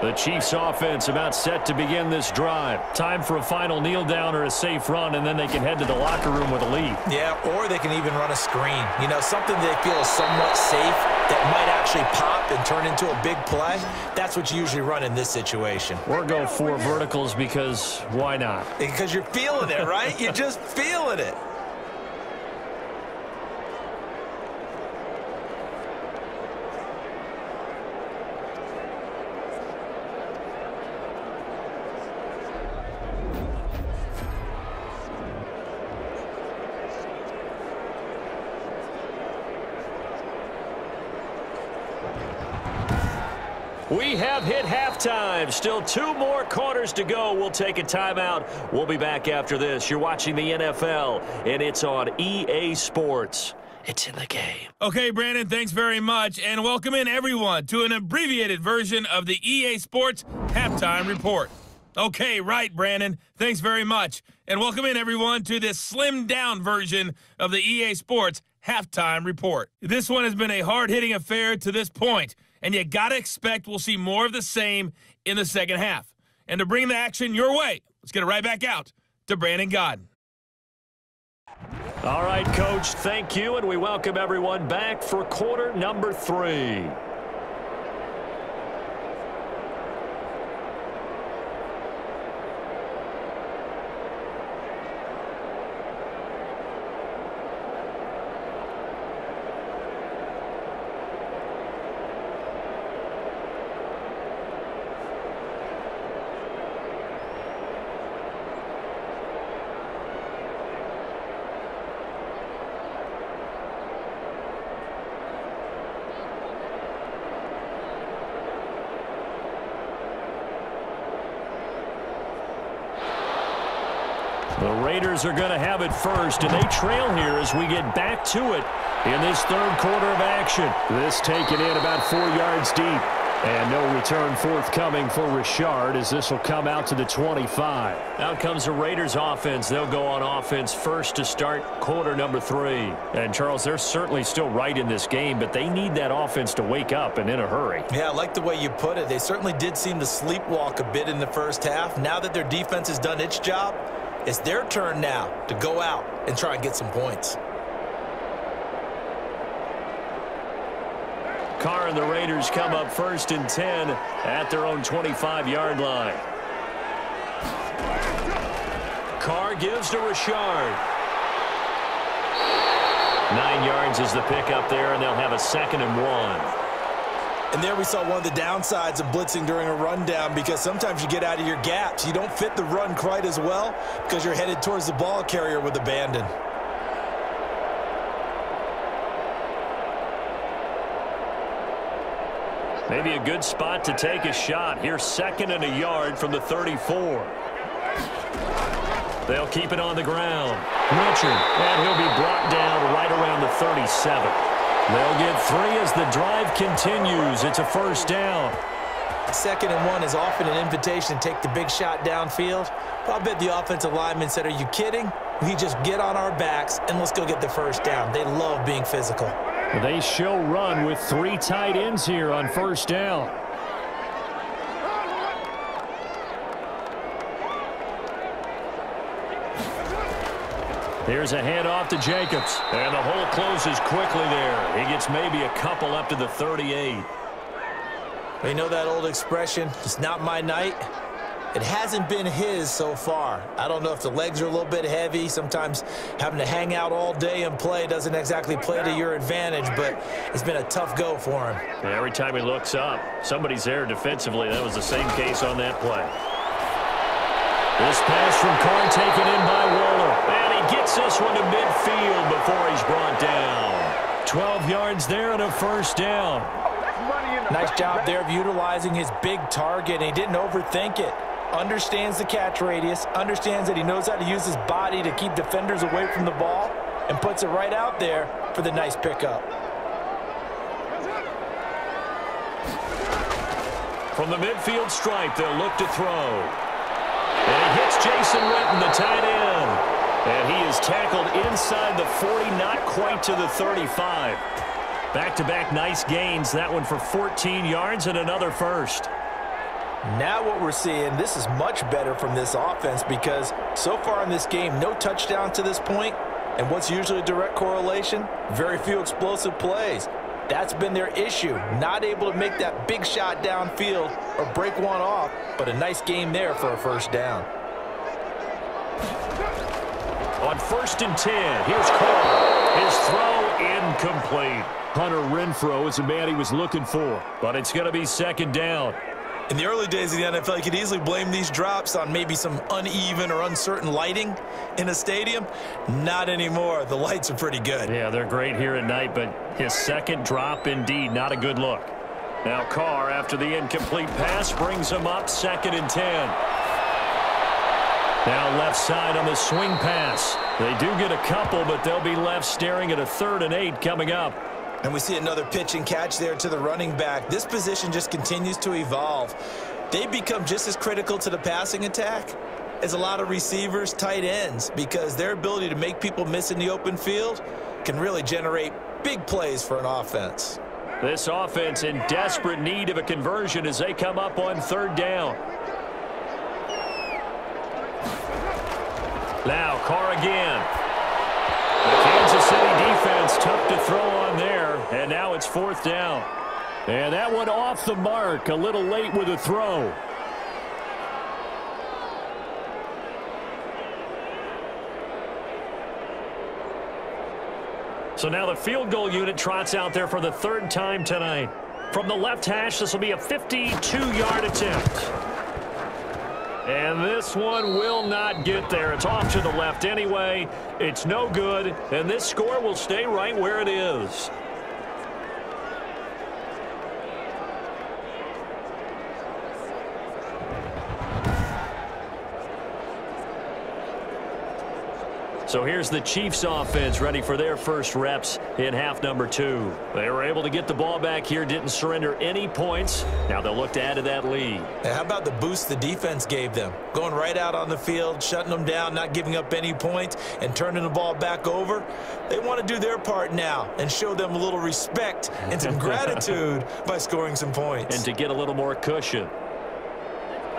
The Chiefs offense about set to begin this drive. Time for a final kneel down or a safe run, and then they can head to the locker room with a lead. Yeah, or they can even run a screen. You know, something they feel is somewhat safe that might actually pop and turn into a big play. That's what you usually run in this situation. Or go 4 verticals because why not? Because you're feeling it, right? You're just feeling it. We have hit halftime. Still 2 more quarters to go. We'll take a timeout. We'll be back after this. You're watching the NFL, and it's on EA Sports. It's in the game. Okay, Brandon, thanks very much. And welcome in, everyone, to an abbreviated version of the EA Sports Halftime Report. Okay, right, Brandon. Thanks very much. And welcome in, everyone, to this slimmed-down version of the EA Sports Halftime Report. This one has been a hard-hitting affair to this point. And you got to expect we'll see more of the same in the second half. And to bring the action your way, let's get it right back out to Brandon Godden. All right, Coach, thank you, and we welcome everyone back for quarter number 3. The Raiders are going to have it first, and they trail here as we get back to it in this third quarter of action. This taken in about 4 yards deep. And no return forthcoming for Richard as this will come out to the 25. Out comes the Raiders offense. They'll go on offense first to start quarter number 3. And, Charles, they're certainly still right in this game, but they need that offense to wake up and in a hurry. Yeah, I like the way you put it. They certainly did seem to sleepwalk a bit in the first half. Now that their defense has done its job, it's their turn now to go out and try and get some points. Carr and the Raiders come up first and 10 at their own 25-yard line. Carr gives to Richard. 9 yards is the pickup there, and they'll have a 2nd and 1. And there we saw one of the downsides of blitzing during a rundown, because sometimes you get out of your gaps. You don't fit the run quite as well because you're headed towards the ball carrier with abandon. Maybe a good spot to take a shot. Here's 2nd and a yard from the 34. They'll keep it on the ground. Richard, and he'll be brought down right around the 37. They'll get 3 as the drive continues. It's a first down. 2nd and 1 is often an invitation to take the big shot downfield. But I bet the offensive lineman said, "Are you kidding? We just get on our backs and let's go get the first down." They love being physical. They show run with 3 tight ends here on first down. Here's a handoff to Jacobs. And the hole closes quickly there. He gets maybe a couple up to the 38. You know that old expression, "It's not my night"? It hasn't been his so far. I don't know if the legs are a little bit heavy. Sometimes having to hang out all day and play doesn't exactly play to your advantage, but it's been a tough go for him. And every time he looks up, somebody's there defensively. That was the same case on that play. This pass from Carr taken in by Waller. And he gets this one to midfield before he's brought down. 12 yards there and a first down. Nice job there of utilizing his big target, and he didn't overthink it. Understands the catch radius, understands that he knows how to use his body to keep defenders away from the ball, and puts it right out there for the nice pickup. From the midfield stripe, they'll look to throw. And he hits Jason Witten, the tight end. And he is tackled inside the 40, not quite to the 35. Back-to-back nice gains. That one for 14 yards and another first. Now what we're seeing, this is much better from this offense because so far in this game, no touchdown to this point. And what's usually a direct correlation? Very few explosive plays. That's been their issue. Not able to make that big shot downfield or break one off, but a nice game there for a first down. On 1st and 10, here's Carr. His throw incomplete. Hunter Renfrow is the man he was looking for, but it's going to be 2nd down. In the early days of the NFL, you could easily blame these drops on maybe some uneven or uncertain lighting in a stadium. Not anymore. The lights are pretty good. Yeah, they're great here at night, but his 2nd drop, indeed, not a good look. Now Carr, after the incomplete pass, brings him up 2nd and 10. Now left side on the swing pass. They do get a couple, but they'll be left staring at a 3rd and 8 coming up. And we see another pitch and catch there to the running back. This position just continues to evolve. They become just as critical to the passing attack as a lot of receivers, tight ends, because their ability to make people miss in the open field can really generate big plays for an offense. This offense in desperate need of a conversion as they come up on 3rd down. Now Carr again. The Kansas City defense tough to throw on there, and now it's 4th down. And that one off the mark, a little late with a throw. So now the field goal unit trots out there for the 3rd time tonight. From the left hash, this will be a 52-yard attempt. And this one will not get there. It's off to the left anyway. It's no good, and this score will stay right where it is. So here's the Chiefs offense ready for their first reps in half number 2. They were able to get the ball back here, didn't surrender any points. Now they'll look to add to that lead. And how about the boost the defense gave them? Going right out on the field, shutting them down, not giving up any points, and turning the ball back over. They want to do their part now and show them a little respect and some gratitude by scoring some points. And to get a little more cushion.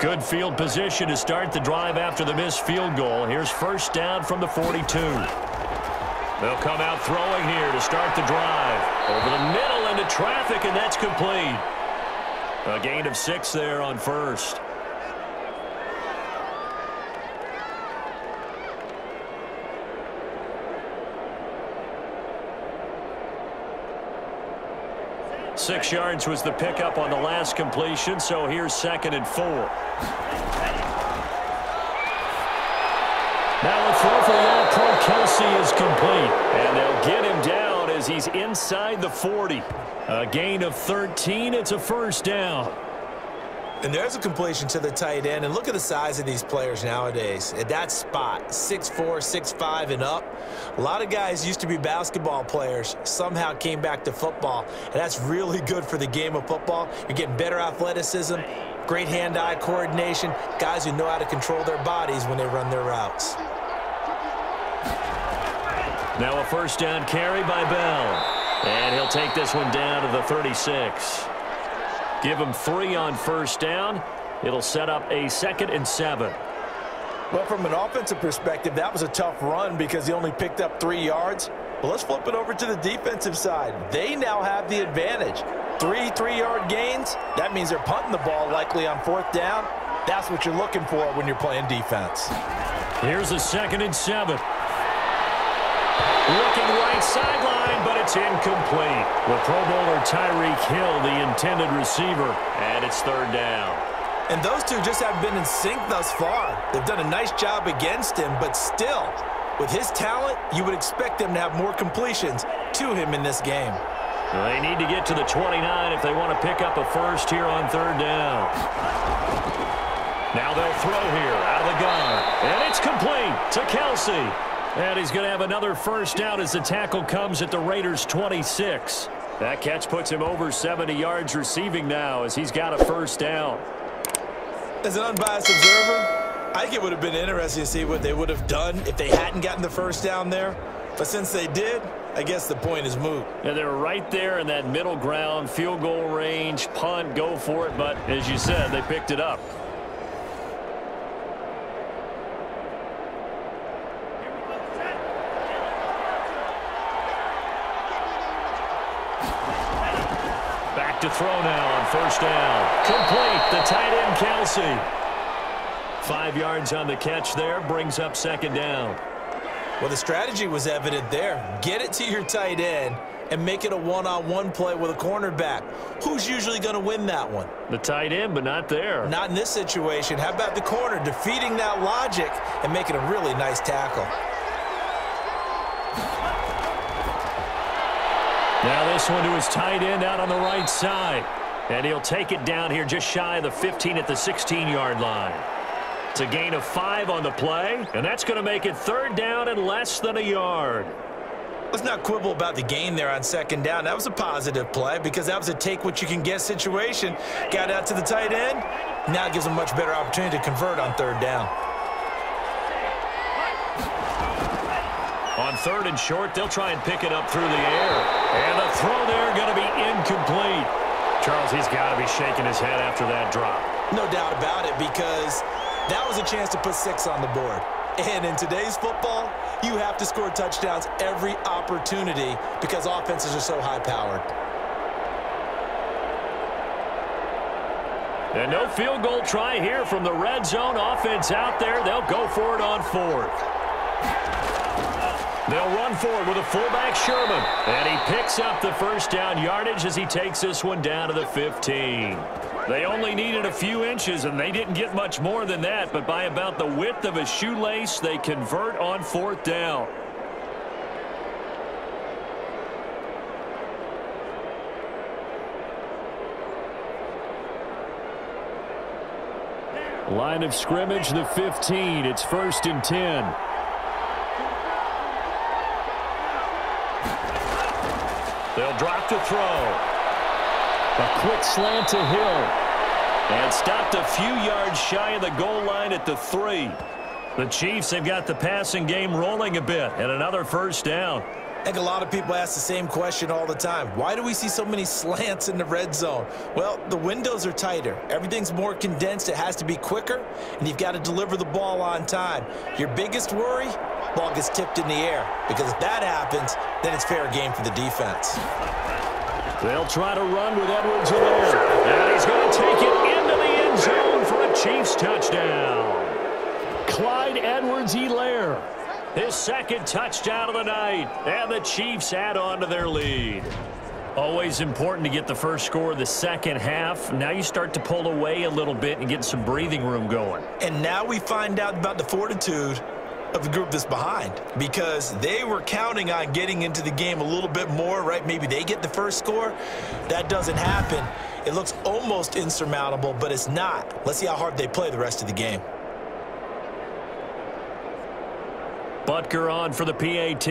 Good field position to start the drive after the missed field goal. Here's 1st down from the 42. They'll come out throwing here to start the drive. Over the middle into traffic, and that's complete. A gain of 6 there on 1st. Six yards was the pickup on the last completion, so here's 2nd and 4. Now a throw for the All-Pro Kelsey is complete, and they'll get him down as he's inside the 40. A gain of 13. It's a 1st down. And there's a completion to the tight end. And look at the size of these players nowadays. At that spot, 6'4", 6'5", and up. A lot of guys used to be basketball players, somehow came back to football. And that's really good for the game of football. You're getting better athleticism, great hand-eye coordination, guys who know how to control their bodies when they run their routes. Now a 1st down carry by Bell. And he'll take this one down to the 36. Give him 3 on 1st down. It'll set up a 2nd and 7. Well, from an offensive perspective, that was a tough run because he only picked up 3 yards. Well, let's flip it over to the defensive side. They now have the advantage. 3 3-yard gains. That means they're punting the ball likely on 4th down. That's what you're looking for when you're playing defense. Here's a 2nd and 7. Looking right sideline, but it's incomplete. The Pro Bowler Tyreek Hill, the intended receiver, and it's 3rd down. And those two just haven't been in sync thus far. They've done a nice job against him, but still, with his talent, you would expect them to have more completions to him in this game. They need to get to the 29 if they want to pick up a first here on 3rd down. Now they'll throw here out of the gun, and it's complete to Kelsey. And he's going to have another 1st down as the tackle comes at the Raiders' 26. That catch puts him over 70 yards receiving now as he's got a first down. As an unbiased observer, I think it would have been interesting to see what they would have done if they hadn't gotten the first down there. But since they did, I guess the point is moot. Yeah, they're right there in that middle ground, field goal range, punt, go for it. But as you said, they picked it up. Back to throw now on first down. Complete. The tight end, Kelsey. 5 yards on the catch there. Brings up second down. Well, the strategy was evident there. Get it to your tight end and make it a one-on-one play with a cornerback. Who's usually going to win that one? The tight end, but not there. Not in this situation. How about the corner defeating that logic and making a really nice tackle? Now this one to his tight end out on the right side. And he'll take it down here just shy of the 15 at the 16-yard line. It's a gain of 5 on the play, and that's going to make it third down and less than a yard. Let's not quibble about the gain there on second down. That was a positive play because that was a take-what-you-can-get situation. Got out to the tight end. Now it gives them a much better opportunity to convert on third down. On third and short, they'll try and pick it up through the air. And the throw there going to be incomplete. Charles, he's got to be shaking his head after that drop. No doubt about it, because that was a chance to put 6 on the board. And in today's football, you have to score touchdowns every opportunity because offenses are so high-powered. And no field goal try here from the red zone. Offense out there. They'll go for it on fourth. They'll run forward with a fullback, Sherman. And he picks up the first down yardage as he takes this one down to the 15. They only needed a few inches, and they didn't get much more than that. But by about the width of a shoelace, they convert on fourth down. Line of scrimmage, the 15. It's 1st and 10. They'll drop to throw. A quick slant to Hill. And stopped a few yards shy of the goal line at the 3. The Chiefs have got the passing game rolling a bit. And another first down. I think a lot of people ask the same question all the time. Why do we see so many slants in the red zone? Well, the windows are tighter. Everything's more condensed. It has to be quicker, and you've got to deliver the ball on time. Your biggest worry? Ball gets tipped in the air, because if that happens, then it's fair game for the defense. They'll try to run with Edwards-Helaire. And he's going to take it into the end zone for a Chiefs touchdown. Clyde Edwards-Helaire. His second touchdown of the night, and the Chiefs add on to their lead. Always important to get the first score of the second half. Now you start to pull away a little bit and get some breathing room going. And now we find out about the fortitude of the group that's behind, because they were counting on getting into the game a little bit more, right? Maybe they get the first score. That doesn't happen. It looks almost insurmountable, but it's not. Let's see how hard they play the rest of the game. Butker on for the PAT.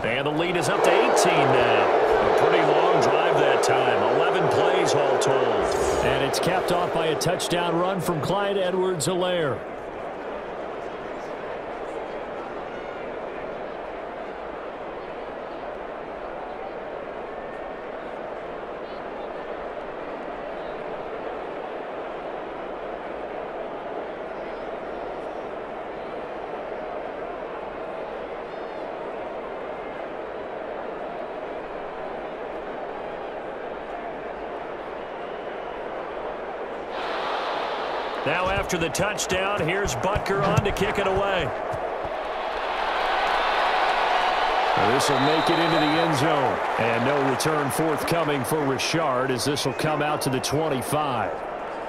And the lead is up to 18 now. A pretty long drive that time. 11 plays all told. And it's capped off by a touchdown run from Clyde Edwards-Helaire. Now after the touchdown, here's Butker on to kick it away. This will make it into the end zone. And no return forthcoming for Richard as this will come out to the 25.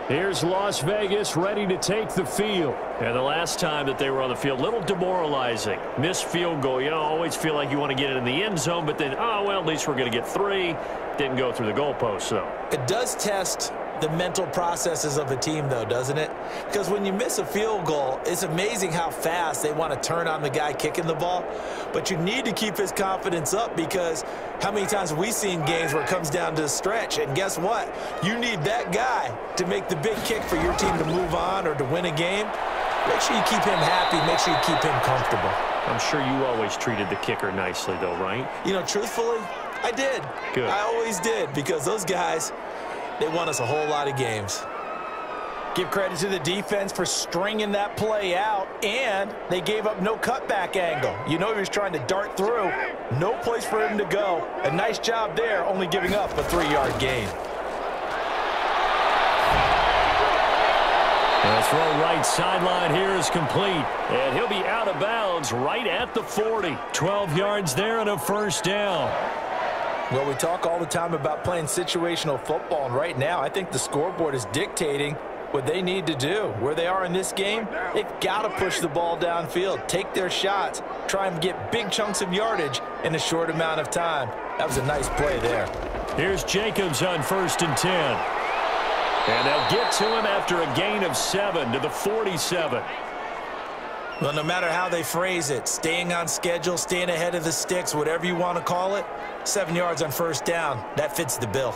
Here's Las Vegas ready to take the field. And the last time that they were on the field, a little demoralizing. Missed field goal. You know, always feel like you want to get it in the end zone, but then, oh, well, at least we're going to get 3. Didn't go through the goalpost, though. It does test the mental processes of a team, though, doesn't it? Because when you miss a field goal, it's amazing how fast they want to turn on the guy kicking the ball. But you need to keep his confidence up, because how many times have we seen games where it comes down to a stretch? And guess what? You need that guy to make the big kick for your team to move on or to win a game. Make sure you keep him happy. Make sure you keep him comfortable. I'm sure you always treated the kicker nicely, though, right? You know, truthfully, I did. Good. I always did, because those guys, they won us a whole lot of games. Give credit to the defense for stringing that play out, and they gave up no cutback angle. You know he was trying to dart through. No place for him to go. A nice job there, only giving up a 3-yard gain. The throw right sideline here is complete, and he'll be out of bounds right at the 40. 12 yards there and a first down. Well, we talk all the time about playing situational football, and right now I think the scoreboard is dictating what they need to do. Where they are in this game, they've got to push the ball downfield, take their shots, try and get big chunks of yardage in a short amount of time. That was a nice play there. Here's Jacobs on 1st and 10. And they'll get to him after a gain of 7 to the 47. Well, no matter how they phrase it, staying on schedule, staying ahead of the sticks, whatever you want to call it, 7 yards on first down, that fits the bill.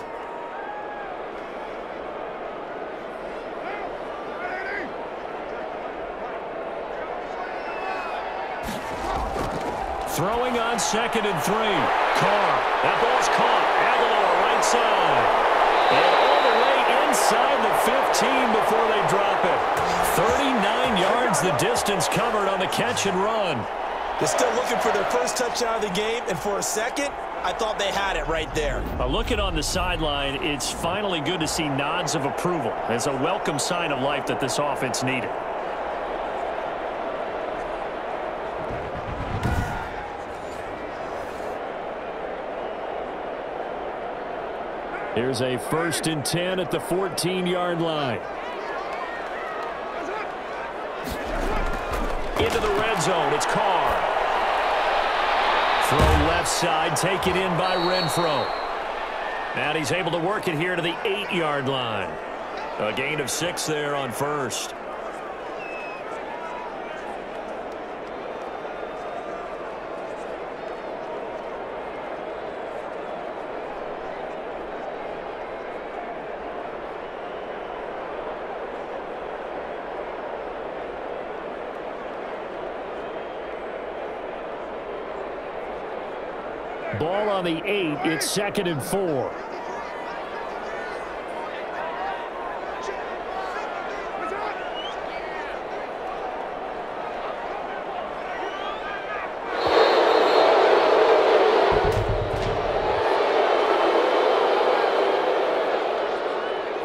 Throwing on 2nd and 3. Carr. That ball's caught. Aguilar right side. And all the way inside the 15 before they drop it. 39 yards the distance covered on the catch and run. They're still looking for their first touchdown of the game, and for a second, I thought they had it right there. Looking on the sideline, it's finally good to see nods of approval. It's a welcome sign of life that this offense needed. Here's a 1st and 10 at the 14-yard line. Into the red zone, it's Carr. Throw left side, taken in by Renfro. And he's able to work it here to the 8-yard line. A gain of 6 there on 1st. Ball on the 8. It's 2nd and 4.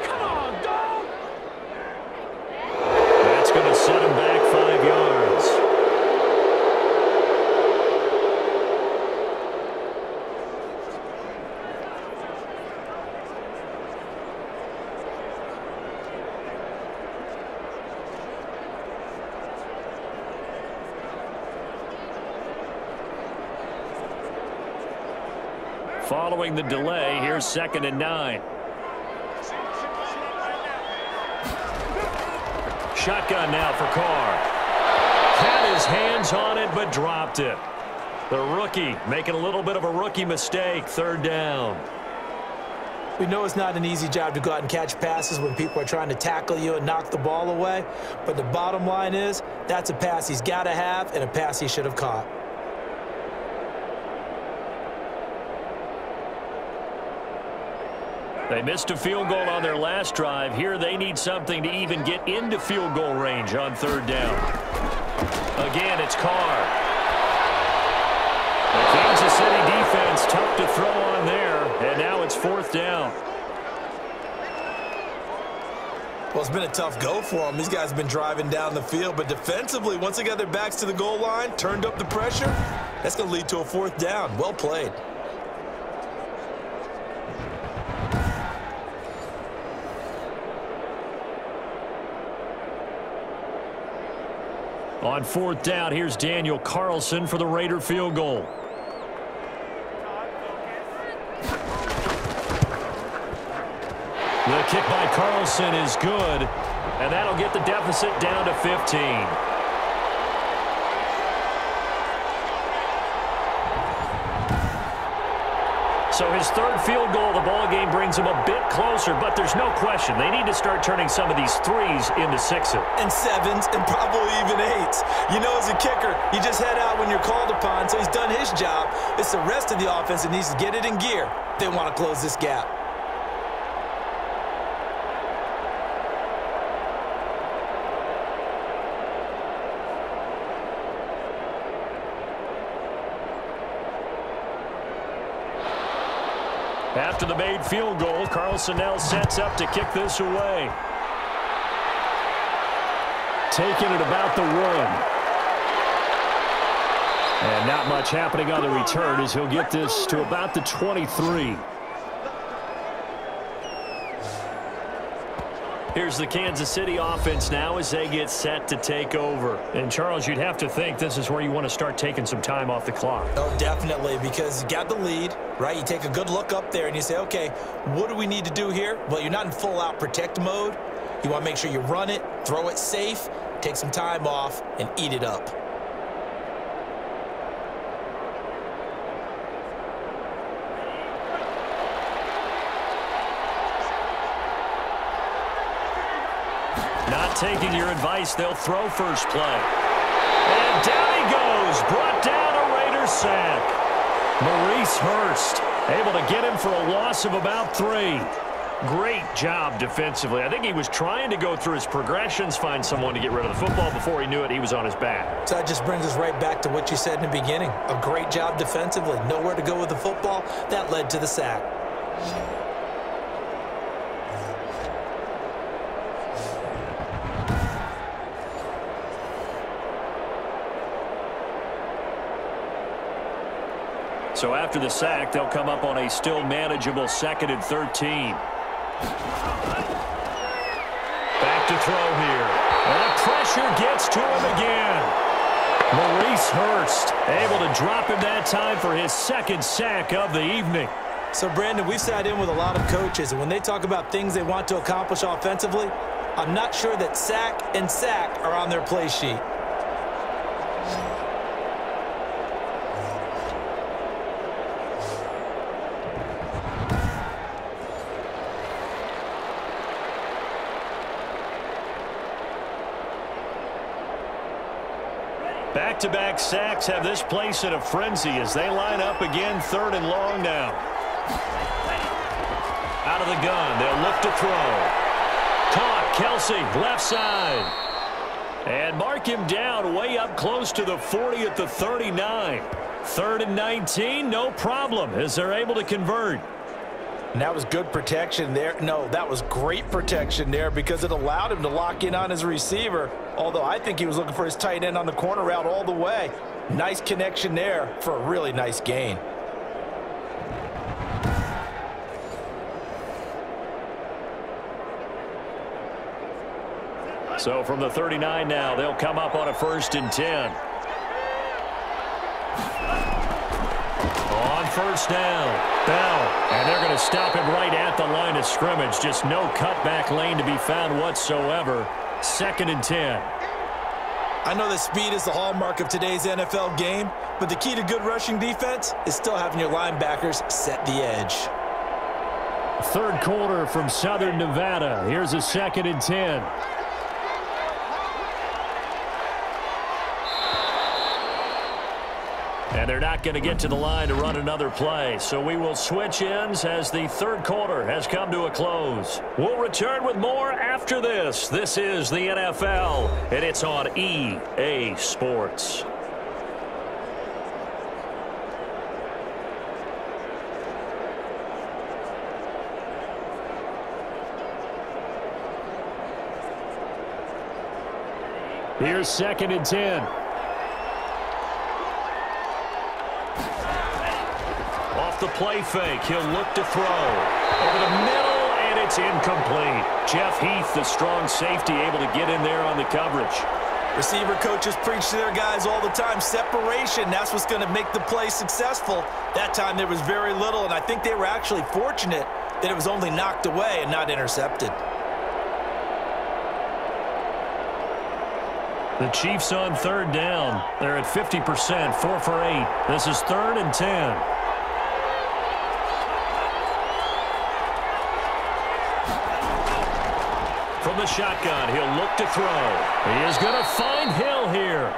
Come on, dog! That's going to set him back 5 yards. Following the delay, here's 2nd and 9. Shotgun now for Carr. Had his hands on it, but dropped it. The rookie making a little bit of a rookie mistake. 3rd down. We know it's not an easy job to go out and catch passes when people are trying to tackle you and knock the ball away. But the bottom line is, that's a pass he's got to have and a pass he should have caught. They missed a field goal on their last drive. Here they need something to even get into field goal range on 3rd down. Again, it's Carr. The Kansas City defense tough to throw on there, and now it's 4th down. Well, it's been a tough go for them. These guys have been driving down the field, but defensively, once they got their backs to the goal line, turned up the pressure, that's going to lead to a 4th down. Well played. On 4th down, here's Daniel Carlson for the Raider field goal. The kick by Carlson is good, and that'll get the deficit down to 15. So his third field goal of the ball game brings him a bit closer, but there's no question they need to start turning some of these threes into sixes. And sevens, and probably even eights. You know, as a kicker, you just head out when you're called upon, so he's done his job. It's the rest of the offense that needs to get it in gear. They want to close this gap. After the made field goal, Carlson now sets up to kick this away. Taking it about the 1. And not much happening on the return as he'll get this to about the 23. Here's the Kansas City offense now as they get set to take over. And, Charles, you'd have to think this is where you want to start taking some time off the clock. Oh, definitely, because you got the lead, right? You take a good look up there and you say, okay, what do we need to do here? Well, you're not in full-out protect mode. You want to make sure you run it, throw it safe, take some time off, and eat it up. Not taking your advice, they'll throw first play. And down he goes, brought down a Raiders sack. Maurice Hurst able to get him for a loss of about 3. Great job defensively. I think he was trying to go through his progressions, find someone to get rid of the football. Before he knew it, he was on his back. So that just brings us right back to what you said in the beginning. A great job defensively. Nowhere to go with the football. That led to the sack. So after the sack, they'll come up on a still manageable 2nd and 13. Back to throw here. And the pressure gets to him again. Maurice Hurst able to drop him that time for his 2nd sack of the evening. So, Brandon, we've sat in with a lot of coaches, and when they talk about things they want to accomplish offensively, I'm not sure that sack and sack are on their play sheet. Back-to-back sacks have this place in a frenzy as they line up again 3rd and long now. Out of the gun, they'll look to throw. Caught, Kelsey, left side. And mark him down way up close to the 40 at the 39. 3rd and 19, no problem as they're able to convert. And that was good protection there. No, that was great protection there because it allowed him to lock in on his receiver. Although I think he was looking for his tight end on the corner route all the way. Nice connection there for a really nice gain. So from the 39 now, they'll come up on a 1st and 10. On 1st down, Bell, and they're going to stop him right at the line of scrimmage. Just no cutback lane to be found whatsoever. 2nd and 10. I know that speed is the hallmark of today's NFL game, but the key to good rushing defense is still having your linebackers set the edge. 3rd quarter from Southern Nevada. Here's a 2nd and 10. And they're not going to get to the line to run another play. So we will switch ends as the 3rd quarter has come to a close. We'll return with more after this. This is the NFL, and it's on EA Sports. Here's 2nd and 10. The play fake. He'll look to throw. Over the middle, and it's incomplete. Jeff Heath, the strong safety, able to get in there on the coverage. Receiver coaches preach to their guys all the time. Separation, that's what's going to make the play successful. That time there was very little, and I think they were actually fortunate that it was only knocked away and not intercepted. The Chiefs on third down. They're at 50%, 4 for 8. This is 3rd and 10. From the shotgun, he'll look to throw. He is going to find Hill here.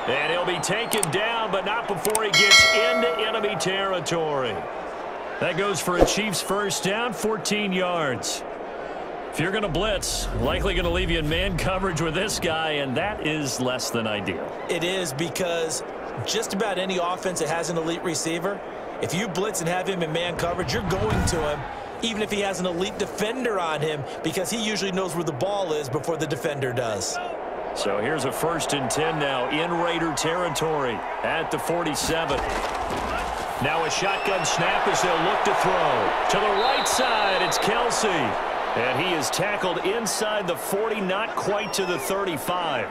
And he'll be taken down, but not before he gets into enemy territory. That goes for a Chiefs first down, 14 yards. If you're going to blitz, likely going to leave you in man coverage with this guy, and that is less than ideal. It is, because just about any offense that has an elite receiver, if you blitz and have him in man coverage, you're going to him, even if he has an elite defender on him, because he usually knows where the ball is before the defender does. So here's a 1st and 10 now in Raider territory at the 47. Now a shotgun snap as they'll look to throw. To the right side, it's Kelsey. And he is tackled inside the 40, not quite to the 35.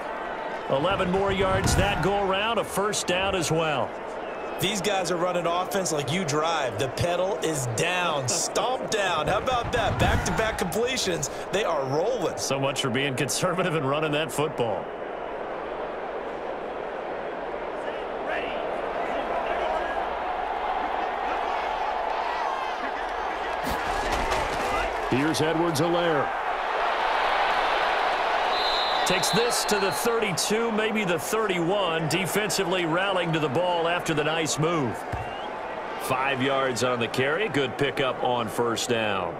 11 more yards that go around, a first down as well. These guys are running offense like you drive. The pedal is down, stomp down. How about that? Back-to-back completions. They are rolling. So much for being conservative and running that football. Here's Edwards-Helaire. Takes this to the 32, maybe the 31. Defensively rallying to the ball after the nice move. 5 yards on the carry. Good pickup on first down.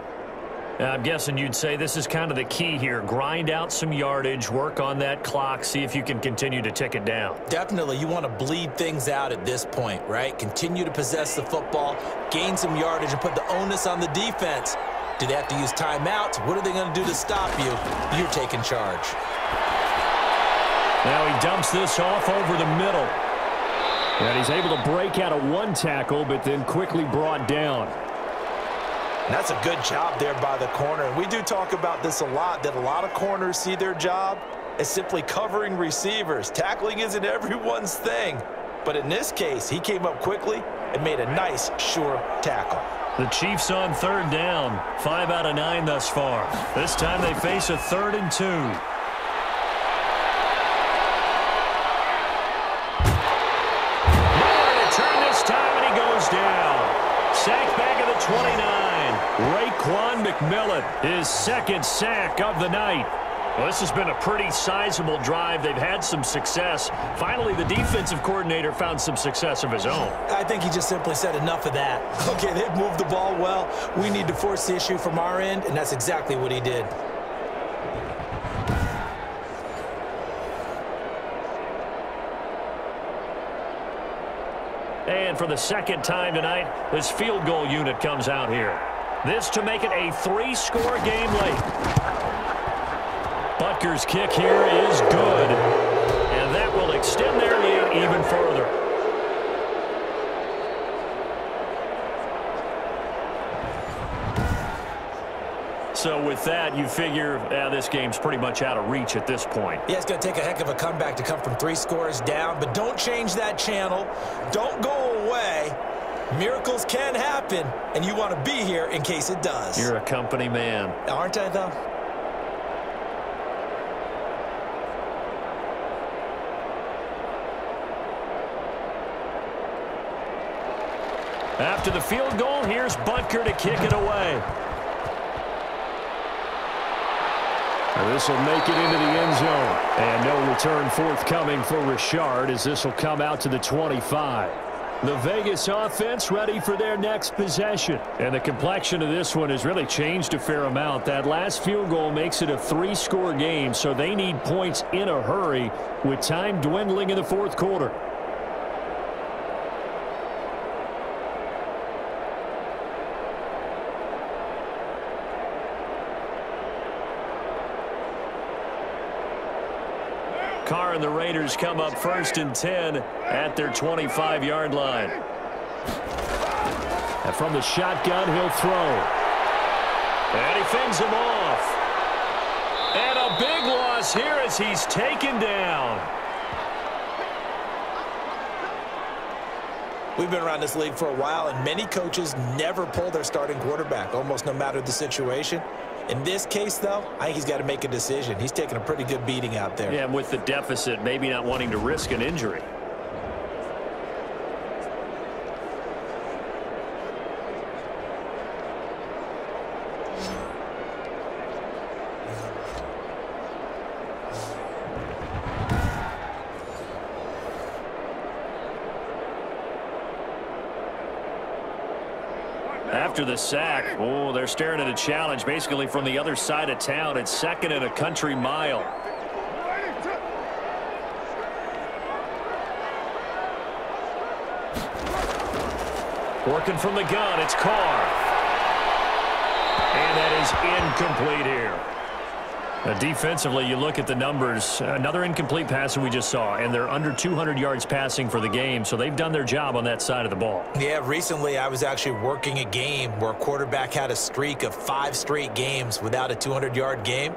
I'm guessing you'd say this is kind of the key here. Grind out some yardage, work on that clock, see if you can continue to tick it down. Definitely. You want to bleed things out at this point, right? Continue to possess the football, gain some yardage, and put the onus on the defense. Do they have to use timeouts? What are they going to do to stop you? You're taking charge. Now he dumps this off over the middle. And he's able to break out of one tackle, but then quickly brought down. And that's a good job there by the corner. And we do talk about this a lot, that a lot of corners see their job as simply covering receivers. Tackling isn't everyone's thing. But in this case, he came up quickly and made a nice, sure tackle. The Chiefs on third down. 5 out of 9 thus far. This time they face a 3rd and 2. Nowhere to turn this time, and he goes down. Sack back at the 29. Raekwon McMillan, his 2nd sack of the night. Well, this has been a pretty sizable drive. They've had some success. Finally, the defensive coordinator found some success of his own. I think he just simply said enough of that. Okay, they've moved the ball well. We need to force the issue from our end, and that's exactly what he did. And for the 2nd time tonight, this field goal unit comes out here. This to make it a 3-score game late. Butker's kick here is good, and that will extend their lead even further. So with that, you figure this game's pretty much out of reach at this point. Yeah, it's going to take a heck of a comeback to come from 3 scores down, but don't change that channel. Don't go away. Miracles can happen, and you want to be here in case it does. You're a company man. Aren't I, though? After the field goal, here's Butker to kick it away. This will make it into the end zone. And no return forthcoming for Richard, as this will come out to the 25. The Vegas offense ready for their next possession. And the complexion of this one has really changed a fair amount. That last field goal makes it a 3-score game, so they need points in a hurry with time dwindling in the 4th quarter. Carr and the Raiders come up 1st and 10 at their 25-yard line. And from the shotgun, he'll throw. And he fends him off. And a big loss here as he's taken down. We've been around this league for a while, and many coaches never pull their starting quarterback, almost no matter the situation. In this case, though, I think he's got to make a decision. He's taking a pretty good beating out there. Yeah, and with the deficit, maybe not wanting to risk an injury. After the sack, oh, they're staring at a challenge basically from the other side of town. It's 2nd and a country mile. Working from the gun, it's Carr. And that is incomplete here. Defensively, you look at the numbers. Another incomplete pass that we just saw, and they're under 200 yards passing for the game, so they've done their job on that side of the ball. Yeah, recently I was actually working a game where a quarterback had a streak of 5 straight games without a 200-yard game,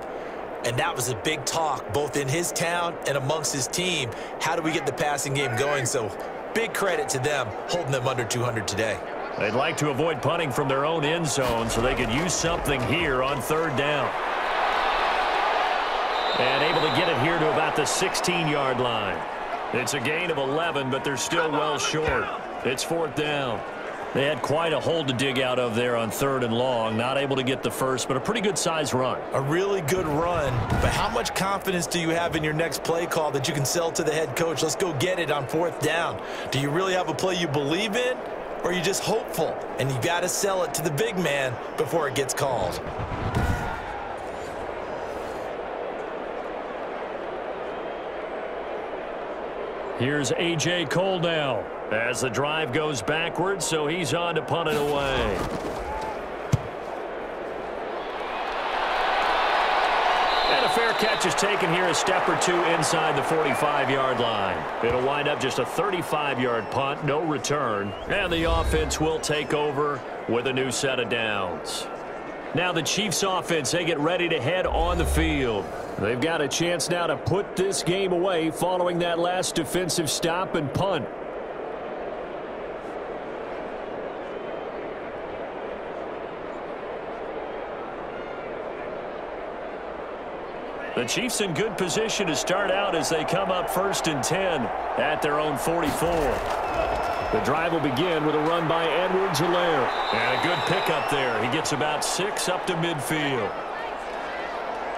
and that was a big talk both in his town and amongst his team. How do we get the passing game going? So big credit to them holding them under 200 today. They'd like to avoid punting from their own end zone so they could use something here on 3rd down. And able to get it here to about the 16-yard line. It's a gain of 11, but they're still well short. It's 4th down. They had quite a hole to dig out of there on 3rd and long. Not able to get the first, but a pretty good-sized run. A really good run, but how much confidence do you have in your next play call that you can sell to the head coach? Let's go get it on 4th down. Do you really have a play you believe in, or are you just hopeful? And you got to sell it to the big man before it gets called. Here's A.J. Cole now as the drive goes backwards, so he's on to punt it away. And a fair catch is taken here, a step or two inside the 45-yard line. It'll wind up just a 35-yard punt, no return, and the offense will take over with a new set of downs. Now the Chiefs offense, they get ready to head on the field. They've got a chance now to put this game away following that last defensive stop and punt. The Chiefs in good position to start out as they come up 1st and 10 at their own 44. The drive will begin with a run by Edwards-Helaire. And a good pickup there. He gets about 6 up to midfield.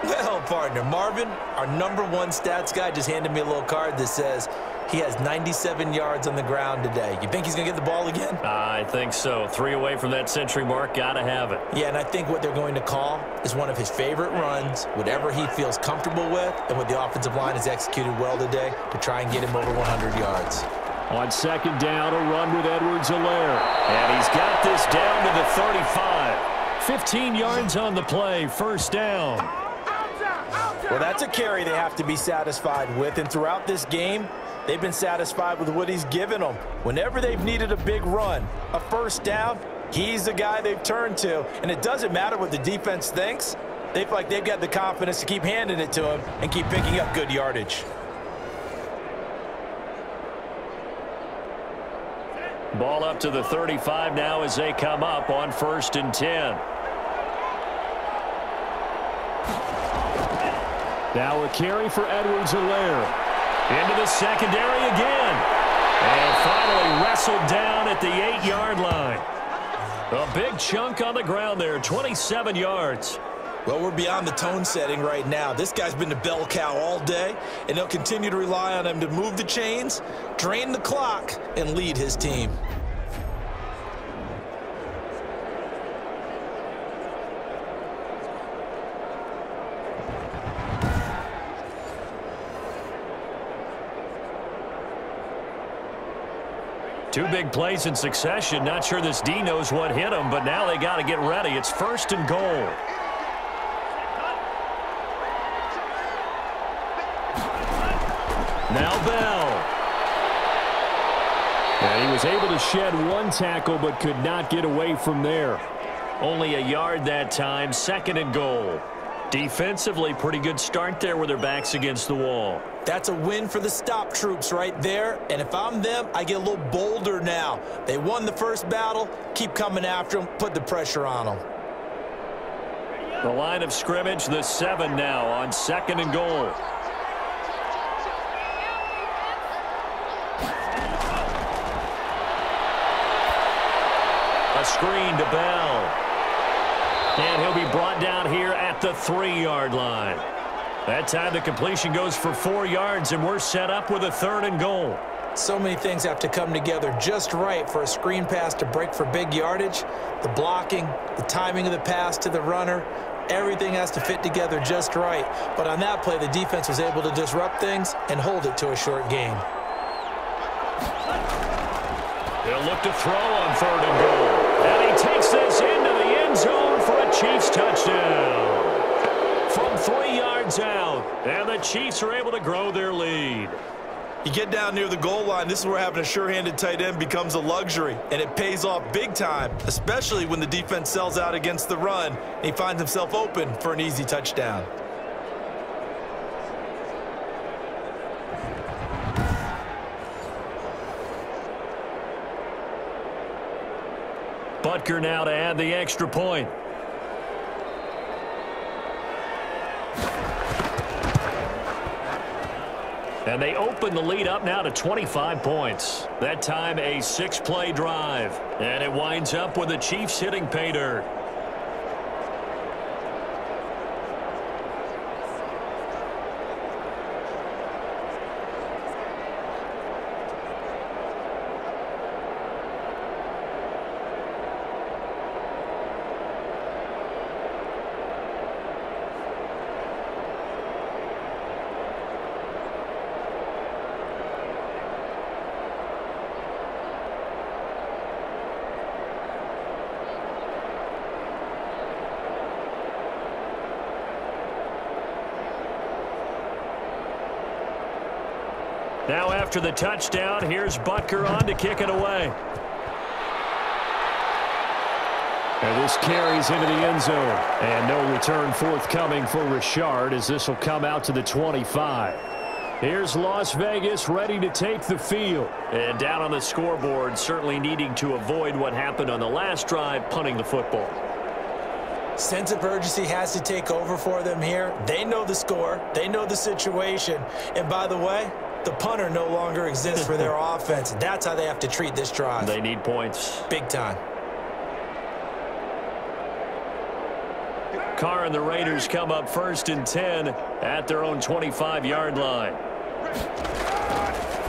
Well, partner, Marvin, our #1 stats guy, just handed me a little card that says he has 97 yards on the ground today. You think he's going to get the ball again? I think so. 3 away from that century mark. Got to have it. Yeah, and I think what they're going to call is one of his favorite runs, whatever he feels comfortable with, and what the offensive line has executed well today to try and get him over 100 yards. On 2nd down, a run with Edwards-Helaire. And he's got this down to the 35. 15 yards on the play, 1st down. Well, that's a carry they have to be satisfied with, and throughout this game, they've been satisfied with what he's given them. Whenever they've needed a big run, a 1st down, he's the guy they've turned to, and it doesn't matter what the defense thinks. They feel like they've got the confidence to keep handing it to him and keep picking up good yardage. Ball up to the 35 now as they come up on 1st and 10. Now a carry for Edwards-Helaire. Into the secondary again. And finally wrestled down at the 8-yard line. A big chunk on the ground there, 27 yards. Well, we're beyond the tone setting right now. This guy's been the bell cow all day, and they'll continue to rely on him to move the chains, drain the clock, and lead his team. Two big plays in succession. Not sure this D knows what hit him, but now they got to get ready. It's 1st and goal. Now Bell. And he was able to shed 1 tackle, but could not get away from there. Only a yard that time, 2nd and goal. Defensively, pretty good start there with their backs against the wall. That's a win for the stop troops right there. And if I'm them, I get a little bolder now. They won the first battle. Keep coming after them. Put the pressure on them. The line of scrimmage, the 7 now on 2nd and goal. A screen to Bell. And he'll be brought down here at the 3-yard line. That time the completion goes for 4 yards, and we're set up with a 3rd and goal. So many things have to come together just right for a screen pass to break for big yardage. The blocking, the timing of the pass to the runner, everything has to fit together just right. But on that play, the defense was able to disrupt things and hold it to a short game. They'll look to throw on 3rd and goal. And he takes this into the end zone for a Chiefs touchdown. From 3 yards out, and the Chiefs are able to grow their lead. You get down near the goal line, this is where having a sure-handed tight end becomes a luxury, and it pays off big time, especially when the defense sells out against the run, and he finds himself open for an easy touchdown. Butker now to add the extra point. And they open the lead up now to 25 points. That time a 6-play drive. And it winds up with the Chiefs hitting pay dirt. Now after the touchdown, here's Butker on to kick it away. And this carries into the end zone. And no return forthcoming for Richard as this will come out to the 25. Here's Las Vegas ready to take the field. And down on the scoreboard, certainly needing to avoid what happened on the last drive, punting the football. Sense of urgency has to take over for them here. They know the score. They know the situation. And by the way, the punter no longer exists for their offense. That's how they have to treat this drive. They need points. Big time. Carr and the Raiders come up 1st and 10 at their own 25-yard line.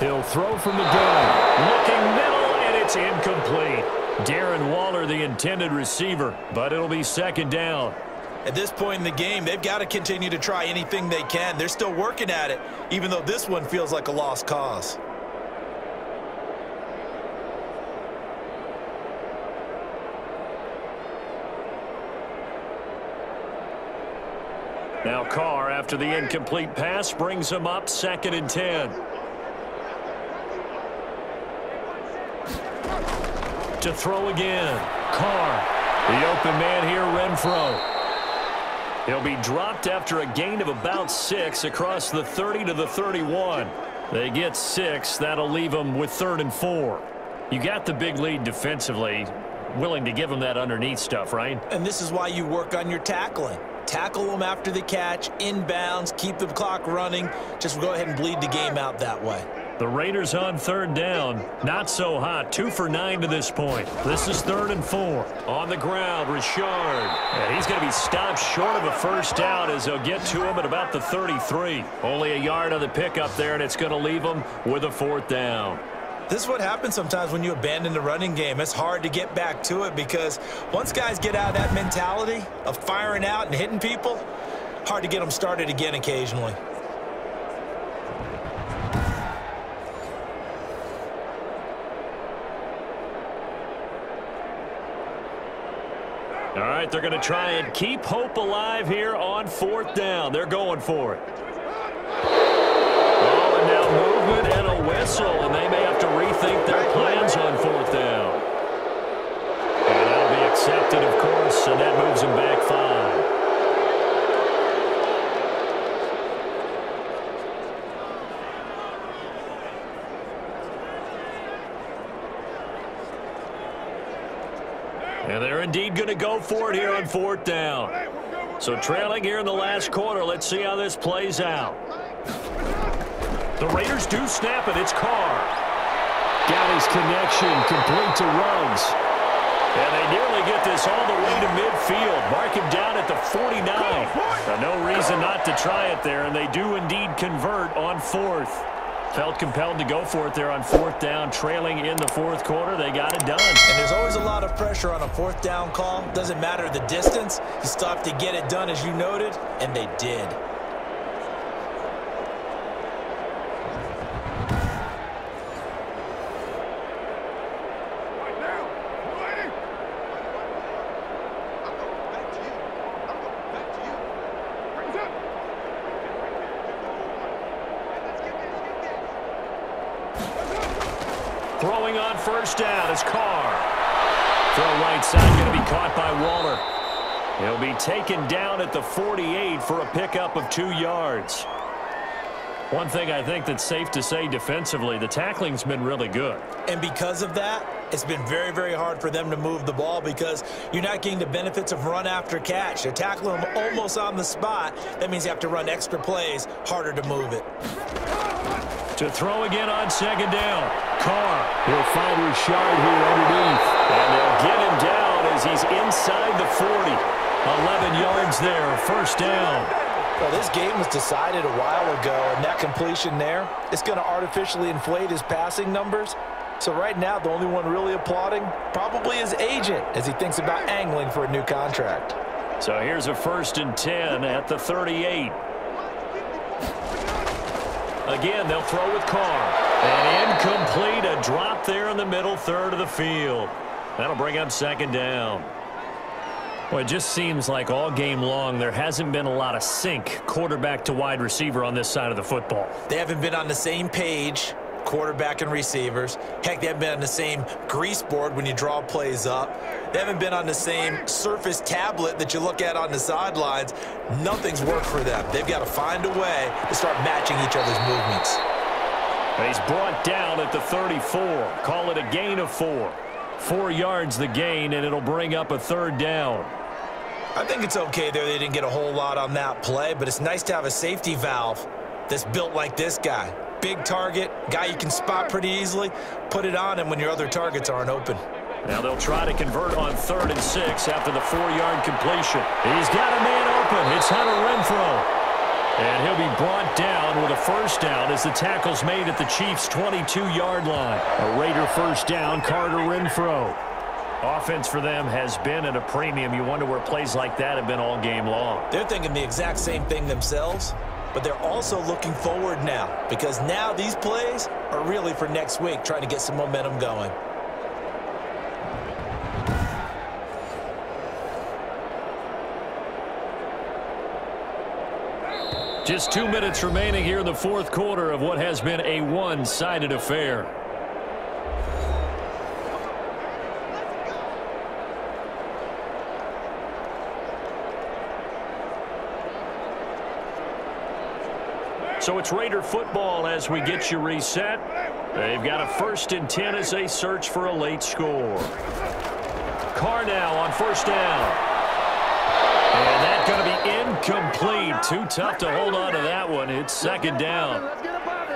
He'll throw from the gun. Looking middle, and it's incomplete. Darren Waller, the intended receiver, but it'll be 2nd down. At this point in the game, they've got to continue to try anything they can. They're still working at it, even though this one feels like a lost cause. Now Carr, after the incomplete pass, brings him up 2nd and 10. To throw again. Carr. The open man here, Renfro. He'll be dropped after a gain of about 6 across the 30 to the 31. They get 6. That'll leave them with 3rd and 4. You got the big lead defensively. Willing to give them that underneath stuff, right? And this is why you work on your tackling. Tackle them after the catch, inbounds, keep the clock running. Just go ahead and bleed the game out that way. The Raiders on 3rd down. Not so hot. 2 for 9 to this point. This is 3rd and 4. On the ground, Richard. And he's going to be stopped short of a 1st down as they'll get to him at about the 33. Only a yard on the pickup there, and it's going to leave him with a 4th down. This is what happens sometimes when you abandon the running game. It's hard to get back to it because once guys get out of that mentality of firing out and hitting people, hard to get them started again occasionally. All right, they're going to try and keep hope alive here on 4th down. They're going for it. Oh, and now movement and a whistle, and they may have to rethink their plans on 4th down. And that'll be accepted, of course, and that moves them back 5. And they're indeed going to go for it here on 4th down. So trailing here in the last quarter. Let's see how this plays out. The Raiders do snap it. It's Carr. Got his connection complete to Ruggs. And they nearly get this all the way to midfield. Mark him down at the 49. No reason not to try it there, and they do indeed convert on 4th. Felt compelled to go for it there on 4th down, trailing in the 4th quarter. They got it done. And there's always a lot of pressure on a 4th down call. Doesn't matter the distance. You still have to get it done, as you noted, and they did. Throwing on 1st down is Carr. Throw right side, going to be caught by Waller. He'll be taken down at the 48 for a pickup of 2 yards. One thing I think that's safe to say defensively, the tackling's been really good. And because of that, it's been very, very hard for them to move the ball because you're not getting the benefits of run after catch. You're tackling them almost on the spot. That means you have to run extra plays, harder to move it. To throw again on 2nd down. Carr. He'll find Richard here underneath. And they'll get him down as he's inside the 40. 11 yards there, 1st down. Well, this game was decided a while ago, and that completion there, it's going to artificially inflate his passing numbers. So right now, the only one really applauding probably his agent as he thinks about angling for a new contract. So here's a 1st and 10 at the 38. Again, they'll throw with Carr. And incomplete, a drop there in the middle 3rd of the field. That'll bring up 2nd down. Well, it just seems like all game long there hasn't been a lot of sync quarterback to wide receiver on this side of the football. They haven't been on the same page, quarterback and receivers. Heck, they haven't been on the same grease board when you draw plays up. They haven't been on the same Surface tablet that you look at on the sidelines. Nothing's worked for them. They've got to find a way to start matching each other's movements. He's brought down at the 34. Call it a gain of 4. 4 yards the gain, and it'll bring up a 3rd down. I think it's okay there. They didn't get a whole lot on that play, but it's nice to have a safety valve that's built like this guy. Big target, guy you can spot pretty easily. Put it on him when your other targets aren't open. Now they'll try to convert on 3rd and 6 after the 4-yard completion. He's got a man open. It's Hunter Renfrow. And he'll be brought down with a 1st down as the tackle's made at the Chiefs' 22-yard line. A Raider 1st down, Carter Renfrow. Offense for them has been at a premium. You wonder where plays like that have been all game long. They're thinking the exact same thing themselves, but they're also looking forward now because now these plays are really for next week, trying to get some momentum going. Just 2 minutes remaining here in the 4th quarter of what has been a one-sided affair. So it's Raider football as we get you reset. They've got a 1st and 10 as they search for a late score. Carr now on 1st down. And that's going to be incomplete. Too tough to hold on to that one. It's 2nd down.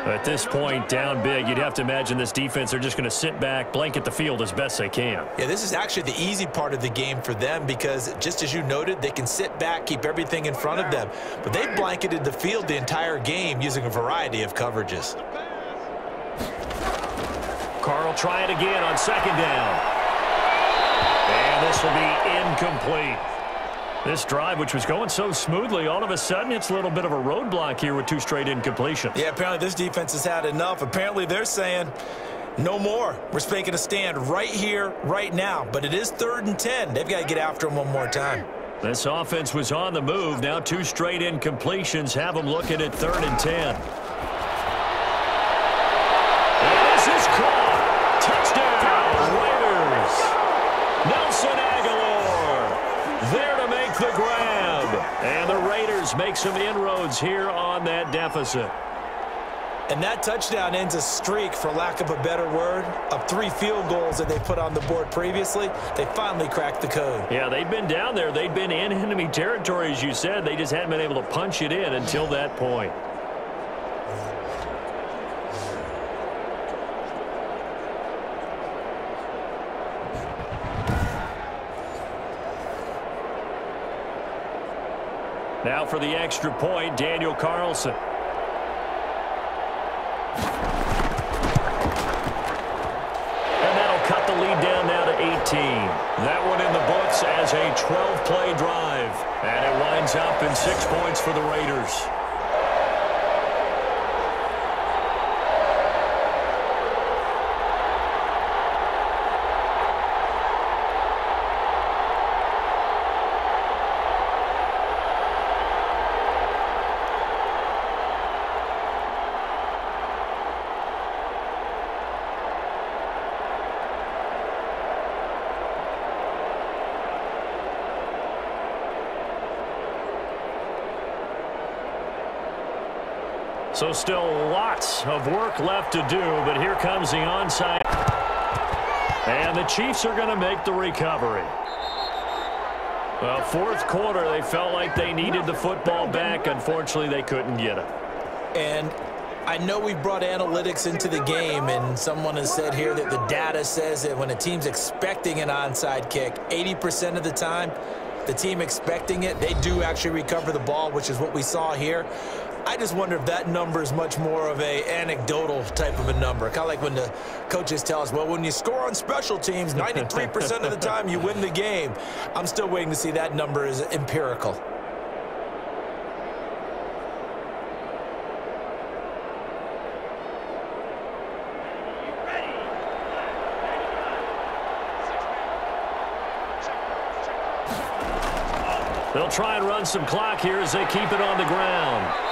At this point, down big, you'd have to imagine this defense, they're just going to sit back, blanket the field as best they can. Yeah, this is actually the easy part of the game for them because, just as you noted, they can sit back, keep everything in front of them. But they've blanketed the field the entire game using a variety of coverages. Carr will try it again on 2nd down. And this will be incomplete. This drive, which was going so smoothly, all of a sudden it's a little bit of a roadblock here with 2 straight incompletions. Yeah, apparently this defense has had enough. Apparently they're saying, no more. We're making a stand right here, right now. But it is 3rd and 10. They've got to get after him one more time. This offense was on the move. Now 2 straight incompletions have them looking at 3rd and 10. And this is caught. Touchdown, Raiders. Nelson Aguilar there to make the grab. And the Raiders make some inroads here on that deficit. And that touchdown ends a streak, for lack of a better word, of 3 field goals that they put on the board previously. They finally cracked the code. Yeah, they'd been down there. They'd been in enemy territory, as you said. They just hadn't been able to punch it in until that point. Now for the extra point, Daniel Carlson. And that'll cut the lead down now to 18. That one in the books as a 12-play drive. And it winds up in 6 points for the Raiders. So still lots of work left to do, but here comes the onside. And the Chiefs are going to make the recovery. Well, fourth quarter, they felt like they needed the football back. Unfortunately, they couldn't get it. And I know we brought analytics into the game, and someone has said here that the data says that when a team's expecting an onside kick, 80% of the time, the team expecting it, they do actually recover the ball, which is what we saw here. I just wonder if that number is much more of a anecdotal type of a number. Kind of like when the coaches tell us, well, when you score on special teams, 93% of the time you win the game. I'm still waiting to see that number is empirical. They'll try and run some clock here as they keep it on the ground.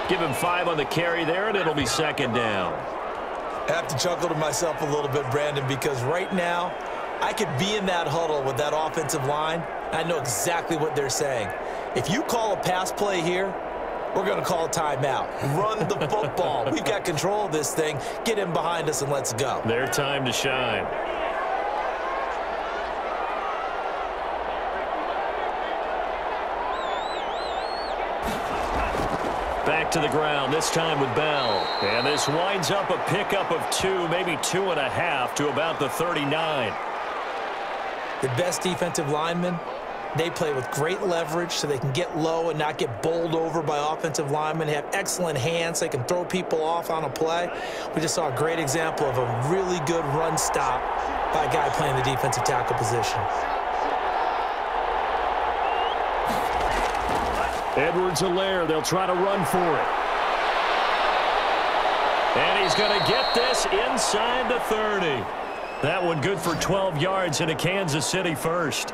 Give him 5 on the carry there, and it'll be second down. I have to chuckle to myself a little bit, Brandon, because right now I could be in that huddle with that offensive line. I know exactly what they're saying. If you call a pass play here, we're going to call a timeout. Run the football. We've got control of this thing. Get in behind us and let's go. Their time to shine. Back to the ground, this time with Bell. And this winds up a pickup of 2, maybe 2.5 to about the 39. The best defensive linemen, they play with great leverage so they can get low and not get bowled over by offensive linemen. They have excellent hands. They can throw people off on a play. We just saw a great example of a really good run stop by a guy playing the defensive tackle position. Edwards-Helaire, they'll try to run for it. And he's going to get this inside the 30. That one good for 12 yards and a Kansas City first.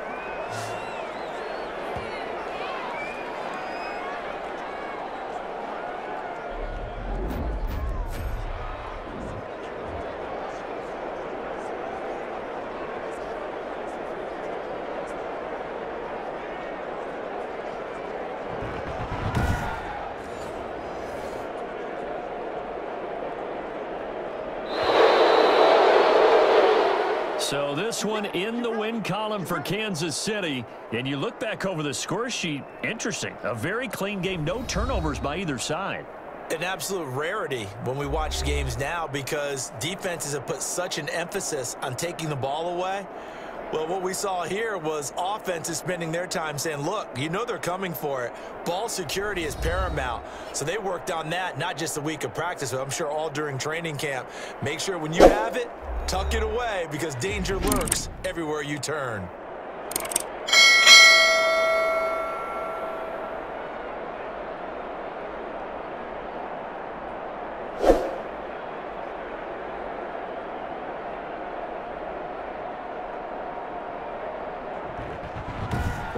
So this one in the win column for Kansas City. And you look back over the score sheet, interesting. A very clean game, no turnovers by either side. An absolute rarity when we watch games now because defenses have put such an emphasis on taking the ball away. Well, what we saw here was offenses spending their time saying, look, you know they're coming for it. Ball security is paramount. So they worked on that, not just a week of practice, but I'm sure all during training camp. Make sure when you have it, tuck it away because danger lurks everywhere you turn.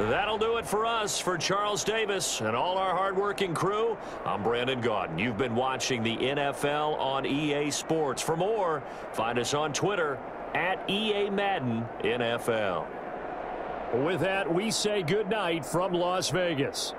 That'll do it for us. For Charles Davis and all our hardworking crew, I'm Brandon Gaudin. You've been watching the NFL on EA Sports. For more, find us on Twitter at EA Madden NFL. With that, we say good night from Las Vegas.